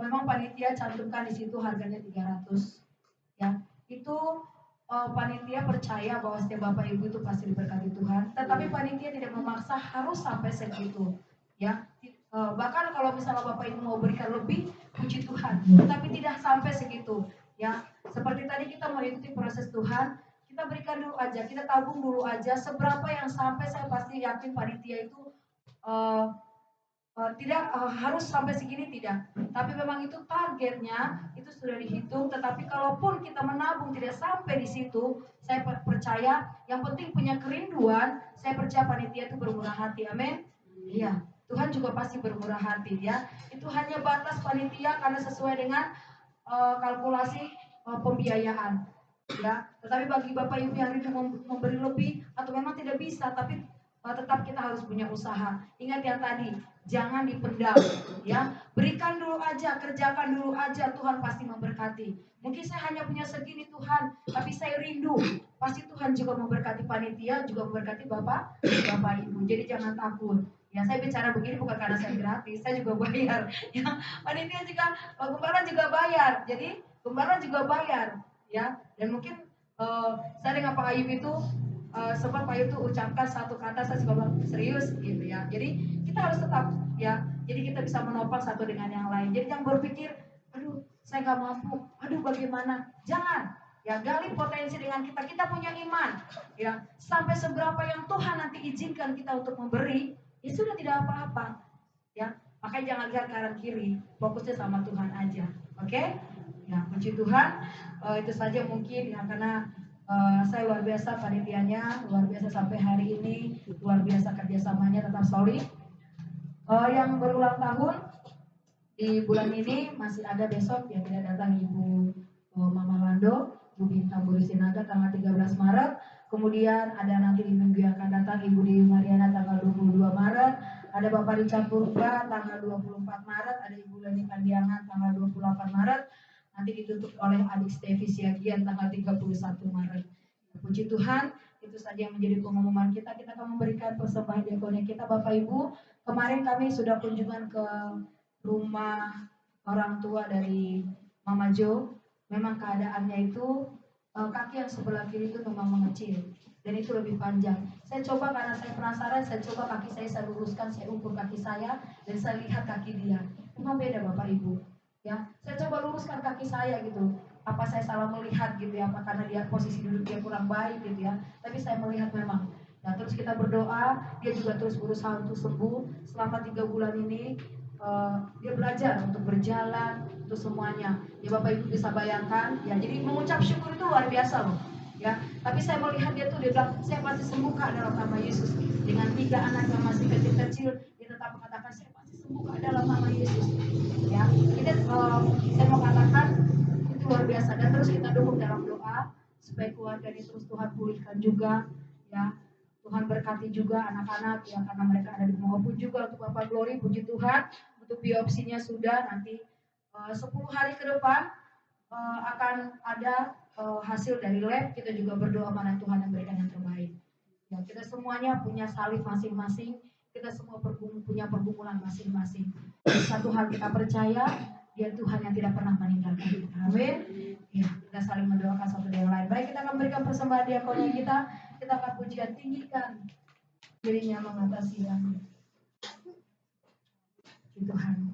Memang panitia cantumkan di situ harganya 300. Ya, itu panitia percaya bahwa setiap Bapak Ibu itu pasti diberkati Tuhan, tetapi panitia tidak memaksa harus sampai segitu, ya. Bahkan kalau misalnya Bapak Ibu mau berikan lebih, puji Tuhan, tetapi tidak sampai segitu, ya. Seperti tadi kita mengikuti proses Tuhan, kita berikan dulu aja, kita tabung dulu aja, seberapa yang sampai saya pasti yakin panitia itu tidak harus sampai segini, tidak, tapi memang itu targetnya itu sudah dihitung. Tetapi kalaupun kita menabung tidak sampai di situ, saya percaya yang penting punya kerinduan, saya percaya panitia itu bermurah hati. Amin. Iya, Tuhan juga pasti bermurah hati, ya. Itu hanya batas panitia karena sesuai dengan kalkulasi pembiayaan, ya. Tetapi bagi Bapak Ibu yang rindu memberi lebih atau memang tidak bisa, tapi tetap kita harus punya usaha. Ingat yang tadi, jangan dipendam, ya. Berikan dulu aja, kerjakan dulu aja, Tuhan pasti memberkati. Mungkin saya hanya punya segini Tuhan, tapi saya rindu. Pasti Tuhan juga memberkati panitia, juga memberkati Bapak Ibu. Jadi jangan takut. Ya, saya bicara begini bukan karena saya gratis, saya juga bayar. Ya, panitia juga, gembala juga bayar. Jadi gembala juga bayar, ya. Dan mungkin saya dengan Pak Ayub itu sempat Pak Ayub itu ucapkan satu kata, saya juga bilang serius gitu ya. Jadi kita harus tetap ya. Jadi kita bisa menopang satu dengan yang lain. Jadi jangan berpikir, aduh saya nggak mampu, aduh bagaimana? Jangan. Ya, gali potensi dengan kita. Kita punya iman. Ya, sampai seberapa yang Tuhan nanti izinkan kita untuk memberi, ya sudah tidak apa-apa. Ya, makanya jangan lihat kanan kiri, fokusnya sama Tuhan aja. Oke? Ya, puji Tuhan. Itu saja mungkin ya, karena saya luar biasa panitianya, luar biasa sampai hari ini, luar biasa kerjasamanya tetap solid. Yang berulang tahun di bulan ini masih ada besok yang tidak datang Ibu Mama Lando, Ibu Bintang Buri Sinaga tanggal 13 Maret. Kemudian ada nanti di minggu yang akan datang Ibu Dewi Mariana tanggal 22 Maret. Ada Bapak Richard Purba tanggal 24 Maret. Ada Ibu Leni Pandiangan tanggal 28 Maret. Nanti ditutup oleh adik Stevi Siagian tanggal 31 Maret. Puji Tuhan, itu saja yang menjadi pengumuman kita. Kita akan memberikan persembahan diakonia kita Bapak Ibu. Kemarin kami sudah kunjungan ke rumah orang tua dari Mama Jo. Memang keadaannya itu kaki yang sebelah kiri itu memang mengecil dan itu lebih panjang. Saya coba karena saya penasaran, saya coba kaki saya luruskan, saya ukur kaki saya dan saya lihat kaki dia. Memang beda Bapak Ibu. Ya, saya coba luruskan kaki saya gitu. Apa saya salah melihat gitu ya? Apa karena dia posisi duduk dia kurang baik gitu ya? Tapi saya melihat memang. Nah, terus kita berdoa, dia juga terus berusaha untuk sembuh selama 3 bulan ini. Dia belajar untuk berjalan, untuk semuanya. Ya Bapak Ibu bisa bayangkan, ya jadi mengucap syukur itu luar biasa loh. Ya, tapi saya melihat dia tuh dia bilang, saya pasti sembuh Kak dalam nama Yesus. Dengan 3 anak yang masih kecil-kecil, dia tetap mengatakan saya pasti sembuh Kak dalam nama Yesus. Ya, kita saya mau katakan itu luar biasa dan terus kita dukung dalam doa supaya keluarga ini terus Tuhan pulihkan juga, ya. Tuhan berkati juga anak-anak ya karena mereka ada di maupun juga untuk Bapak Glory, puji Tuhan. Untuk biopsinya sudah nanti 10 hari ke depan akan ada hasil dari lab. Kita juga berdoa mana Tuhan yang berikan yang terbaik. Ya, kita semuanya punya salib masing-masing. Kita semua punya pergumulan masing-masing. Satu hal kita percaya, dia Tuhan yang tidak pernah meninggalkan kita. Amin. Ya, kita saling mendoakan satu dengan lain. Baik, kita akan berikan persembahan diakonia kita. Kita akan pujian tinggikan dirinya mengatasi yang Tuhan.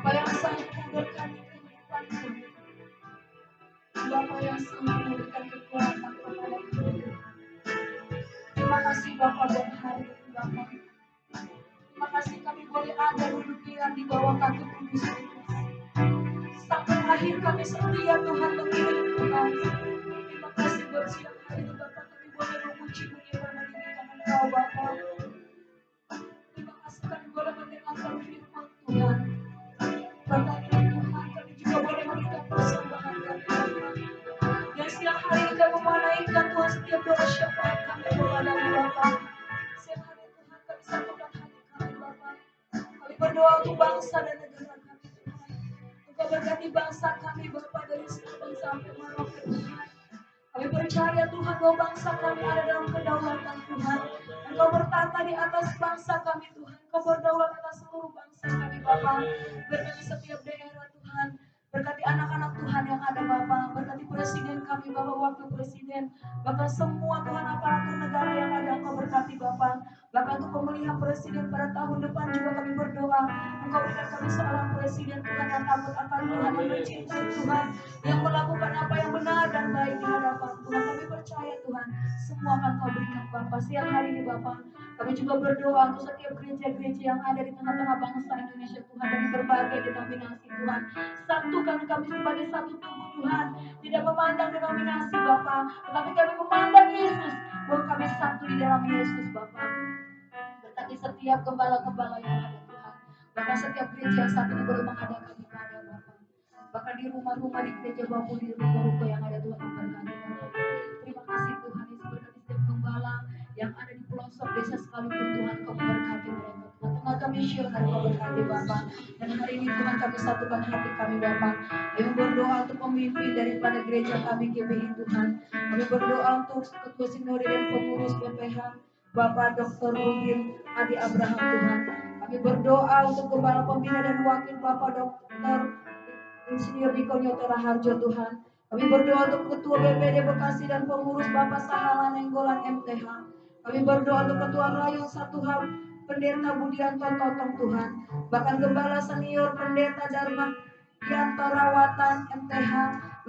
Bapa yang sanggup memberkati kehidupan kami, Bapa yang sanggup memberikan kekuatan kepada kami. Terima kasih Bapa buat hari ini Bapa. Terima kasih kami boleh ada duduk di bawah kaki Tuhan Yesus. Sampai akhir kami setia Tuhan mengiring Tuhan. Terima kasih buat siang hari ini Bapa, kami boleh memuji menyembah meninggikan Engkau Bapa. Terima kasih kami boleh mendengarkan firman Tuhan. Bapa ini Tuhan, kami juga boleh memberikan persembahan kami Bapa. Dan siang hari ini kami menaikkan Tuhan setiap doa syafaat kami kepadamu Bapa. Siang hari ini Tuhan kami satukan hati kami Bapa. Kami berdoa untuk bangsa dan negara kami Tuhan. Engkau berkati bangsa kami Bapa dari Sabang sampai Merauke Tuhan. Kami percaya Tuhan bahwa bangsa kami ada dalam kedaulatan Tuhan. Engkau bertata di atas bangsa kami Tuhan. Engkau berdaulat atas seluruh bangsa kami Bapa. Berkati setiap daerah Tuhan. Berkati anak-anak Tuhan yang ada Bapa. Berkati presiden kami Bapa, wakil presiden. Bahkan semua Tuhan aparatur negara yang ada Engkau berkati Bapa. Bahkan untuk pemilihan presiden pada tahun depan juga kami berdoa. Engkau berikan kami seorang presiden Tuhan yang takut akan Tuhan, yang mencintai Tuhan, yang melakukan apa yang benar dan baik di hadapan Tuhan. Kami percaya Tuhan, semua akan Kau berikan Bapa. Siang hari ini Bapa, kami juga berdoa untuk setiap gereja-gereja yang ada di tengah-tengah bangsa Indonesia Tuhan, dari berbagai denominasi Tuhan. Satukan kami sebagai satu tubuh Tuhan, tidak memandang denominasi Bapa, tetapi kami memandang Yesus, bahwa kami satu di dalam Yesus Bapa. Berkati setiap gembala-gembala yang ada Tuhan. Bahkan setiap gereja yang saat ini boleh mengadakan ibadah Bapa. Bahkan di rumah-rumah, di gereja maupun di ruko-ruko yang ada Tuhan memberkati Bapa. Terima kasih Tuhan Yesus, berkati setiap gembala yang ada di pelosok desa sekalipun Tuhan Kau memberkati mereka. Tuhan tenaga misioner Kau berkati Bapa. Dan hari ini Tuhan kami satukan hati kami Bapa. Kami berdoa untuk pemimpin daripada gereja kami GBI Tuhan. Kami berdoa untuk ketua sinode dan pengurus BPH Bapak Dr. Rudin Adi Abraham Tuhan. Kami berdoa untuk Kepala Pembina dan Wakil Bapak Dr. Insinyur Diko Nyoto Raharjo Tuhan. Kami berdoa untuk Ketua BPD Bekasi dan pengurus Bapak Sahala Nenggolan MTH. Kami berdoa untuk Ketua Rayon 1H Pendeta Budianto Totong Tuhan. Bahkan Gembala Senior Pendeta Dharma Yanto Rawatan MTH.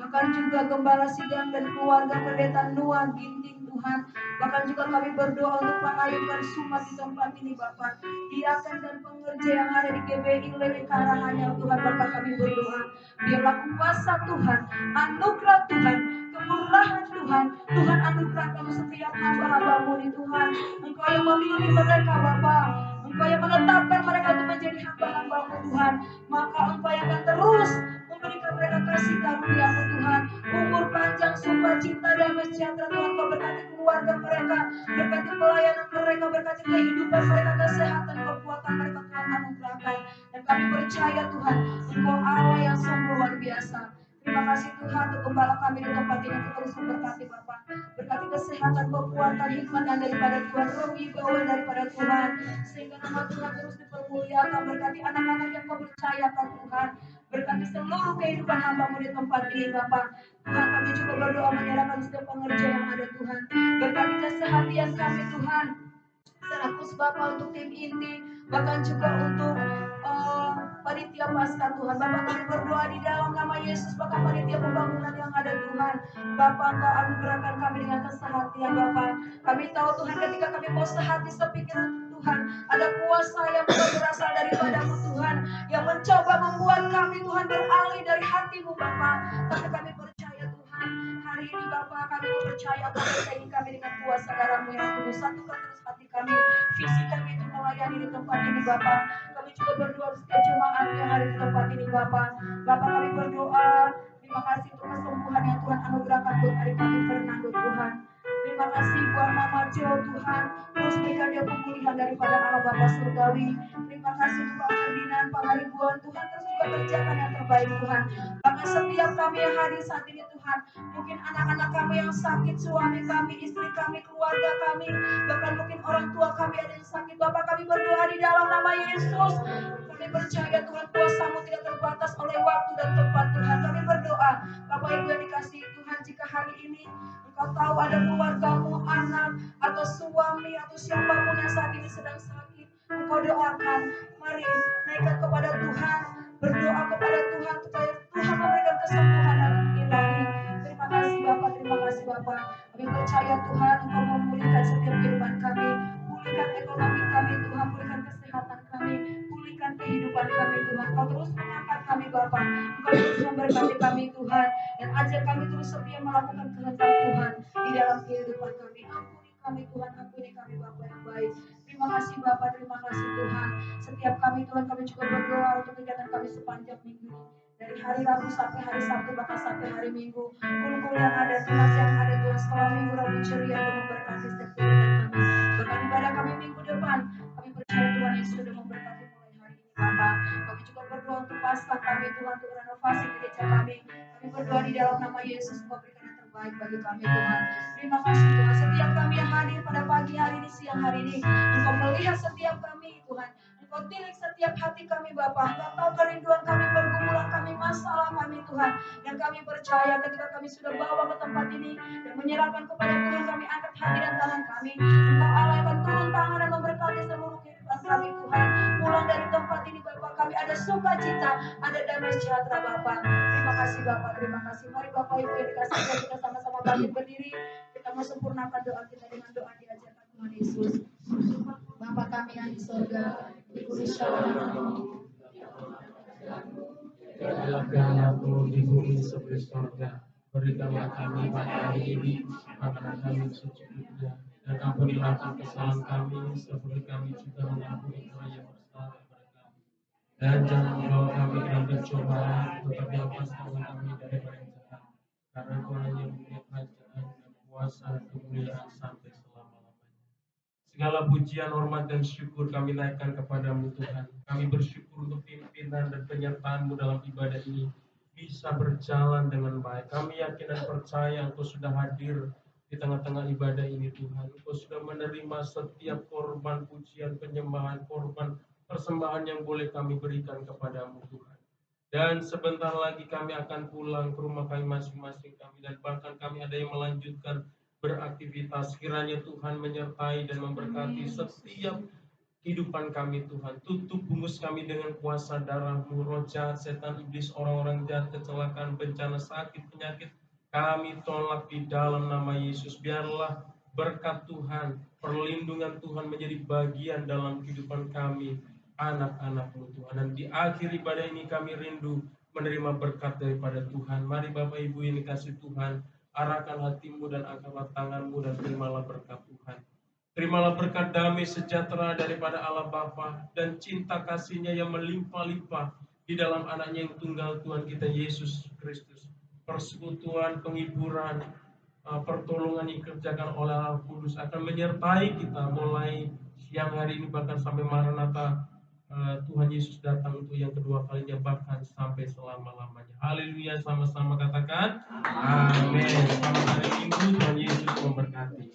Bahkan juga Gembala Sidang dan keluarga Pendeta Nuah Ginting Tuhan. Bahkan juga kami berdoa untuk pengayuhan Sumat di tempat ini Bapak. Diakan dan pengerja yang ada di GBI Lewi Karanganyar Tuhan Bapak, kami berdoa. Biarlah kuasa Tuhan, anugerah Tuhan, kemurahan Tuhan, Tuhan anugerahkan setiap hamba-hambamu di Tuhan. Engkau yang memilih mereka Bapak. Engkau yang menetapkan mereka untuk menjadi hamba-hambamu Tuhan. Maka Engkau yang akan terus memberikan mereka kasih karunia-Mu Tuhan. Umur panjang, sukacita, damai sejahtera Tuhan. Kau berkati keluarga mereka, berkati pelayanan mereka, berkati kehidupan mereka, kesehatan, kekuatan mereka Tuhan anugerahkan. Dan kami percaya Tuhan, Engkau Allah yang sungguh luar biasa. Terima kasih Tuhan untuk gembala kami di tempat ini, untuk terus memberkati Bapak. Berkati kesehatan, kekuatan, hikmat dan daripada Tuhan, roh wibawa daripada Tuhan. Sehingga nama Tuhan terus dipermuliakan. Berkati anak-anak yang Kau percayakan Tuhan. Berkati seluruh kehidupan hamba-Mu di tempat ini Bapak. Tuhan kami juga berdoa menyerahkan setiap pengerja yang ada Tuhan. Berkati keseharian kami Tuhan. Serakus Bapak untuk tim inti, bahkan juga untuk panitia pasca Tuhan. Bapak kami berdoa di dalam nama Yesus, bahkan panitia pembangunan yang ada Tuhan. Bapak Engkau anugerahkan kami dengan kesehatan Bapak. Kami tahu Tuhan ketika kami mau sehati sepikiran Tuhan, ada kuasa yang bukan berasal daripada-Mu Tuhan, yang mencoba membuat kami Tuhan beralih dari hati-Mu Bapak. Tapi kami percaya Tuhan, hari ini Bapak kami percaya kami kami dengan kuasa darah-Mu yang kudus. Satukan terus hati kami, visi kami untuk melayani di tempat ini Bapak. Kami juga berdoa setiap jemaat yang ada di tempat ini Bapak. Bapak kami berdoa, terima kasih untuk kesembuhan yang Tuhan anugerahkan buat adik kami Fernando Tuhan. Terima kasih buat Mama Jo Tuhan, terus berikan dia pemulihan daripada Allah Bapa Surgawi. Terima kasih untuk Pak Ferdinand, Pak Haribuan Tuhan, terus juga kerjakan yang terbaik Tuhan. Bahkan setiap kami yang hadir saat ini Tuhan, mungkin anak-anak kami yang sakit, suami kami, istri kami, keluarga kami, bahkan mungkin orang tua kami ada yang sakit. Bapak kami berdoa di dalam nama Yesus. Kami percaya Tuhan kuasa-Mu tidak terbatas oleh waktu dan tempat Tuhan. Kami berdoa Bapak Ibu yang dikasihi Tuhan, jika hari ini Engkau tahu ada keluarga-Mu, anak atau suami atau siapapun yang saat ini sedang sakit, Engkau doakan, mari naikkan kepada Tuhan berdoa kepada Tuhan supaya Tuhan memberikan kesembuhan ilahi. Terima kasih Bapak, terima kasih Bapak. Kami percaya Tuhan Engkau memulihkan setiap kehidupan kami, pulihkan ekonomi kami Tuhan, pulihkan kesehatan kami, pulihkan kehidupan kami Tuhan. Kau terus mengangkat kami Bapak, Engkau terus memberkati kami Tuhan, dan ajar kami terus setia melakukan kehendak Tuhan di dalam kehidupan kami. Ampuni kami Tuhan, ampuni kami Bapak yang baik. Terima kasih Bapak, terima kasih Tuhan. Setiap kami Tuhan, kami juga berdoa untuk kegiatan kami sepanjang minggu ini. Dari hari Rabu sampai hari Sabtu, bahkan sampai hari Minggu. Guru-guru yang ada, tunas yang ada Tuhan, setelah minggu Rabu ceria untuk memberkati setiap kegiatan kami. Bahkan ibadah kami minggu depan, kami percaya Tuhan yang sudah memberkati mulai hari ini Bapak. Kami juga berdoa untuk Paskah kami Tuhan, untuk renovasi gereja kami. Kami berdoa di dalam nama Yesus, Engkau berikan yang terbaik bagi kami Tuhan. Terima kasih Tuhan, setiap kami yang hadir pada pagi hari ini, siang hari ini, Engkau melihat setiap kami Tuhan. Engkau tilik setiap hati kami Bapa. Engkau tahu kerinduan kami, pergumulan kami, masalah kami Tuhan. Dan kami percaya ketika kami sudah bawa ke tempat ini dan menyerahkan kepada Tuhan, kami angkat hati dan tangan kami. Engkau Allah akan turun tangan dan memberkati seluruh kehidupan kami Tuhan. Pulang dari tempat ini Bapak, kami ada sukacita, ada damai sejahtera Bapak. Terima kasih Bapak, terima kasih. Mari Bapak Ibu yang dikasih Tuhan, kita sama-sama bangkit berdiri. Kita mau sempurnakan doa kita dengan doa diajarkan Tuhan Yesus. Bapa kami yang di surga, dikuduskanlah namamu. Jadilah kehendakmu di bumi seperti surga. Berikanlah kami pada hari ini makanan kami secukupnya, dan ampunilah kesalahan kami seperti kami juga mengampuni orang yang bersalah kepada kami. Dan jangan membawa kami ke dalam pencobaan, tetapi lepaskan kami dari yang jahat. Karena Tuhan yang punya kerajaan dan kuasa dan kemuliaan sampai selama-lamanya. Segala pujian, hormat, dan syukur kami naikkan kepadamu Tuhan. Kami bersyukur untuk pimpinan dan penyertaan-Mu dalam ibadah ini bisa berjalan dengan baik. Kami yakin dan percaya Engkau sudah hadir di tengah-tengah ibadah ini Tuhan. Engkau sudah menerima setiap korban pujian, penyembahan, korban persembahan yang boleh kami berikan kepadamu Tuhan. Dan sebentar lagi kami akan pulang ke rumah kami masing-masing kami, dan bahkan kami ada yang melanjutkan beraktivitas. Kiranya Tuhan menyertai dan memberkati setiap kehidupan kami Tuhan. Tutup bungkus kami dengan kuasa darah-Mu, roh jahat, setan, iblis, orang-orang jahat, kecelakaan, bencana, sakit, penyakit. Kami tolak di dalam nama Yesus. Biarlah berkat Tuhan, perlindungan Tuhan menjadi bagian dalam kehidupan kami, anak-anak-Mu Tuhan. Dan di akhir ibadah ini kami rindu menerima berkat daripada Tuhan. Mari Bapak Ibu yang dikasih Tuhan, arahkan hatimu dan angkatlah tanganmu dan terimalah berkat Tuhan. Terimalah berkat damai sejahtera daripada Allah Bapa dan cinta kasih-Nya yang melimpah-limpah di dalam anaknya yang tunggal Tuhan kita Yesus Kristus. Persekutuan, penghiburan, pertolongan yang dikerjakan oleh Allah Kudus akan menyertai kita mulai siang hari ini bahkan sampai Maranatha. Tuhan Yesus datang untuk yang kedua kalinya bahkan sampai selama-lamanya. Haleluya, sama-sama katakan amin. Selamat hari Minggu, Tuhan Yesus memberkati.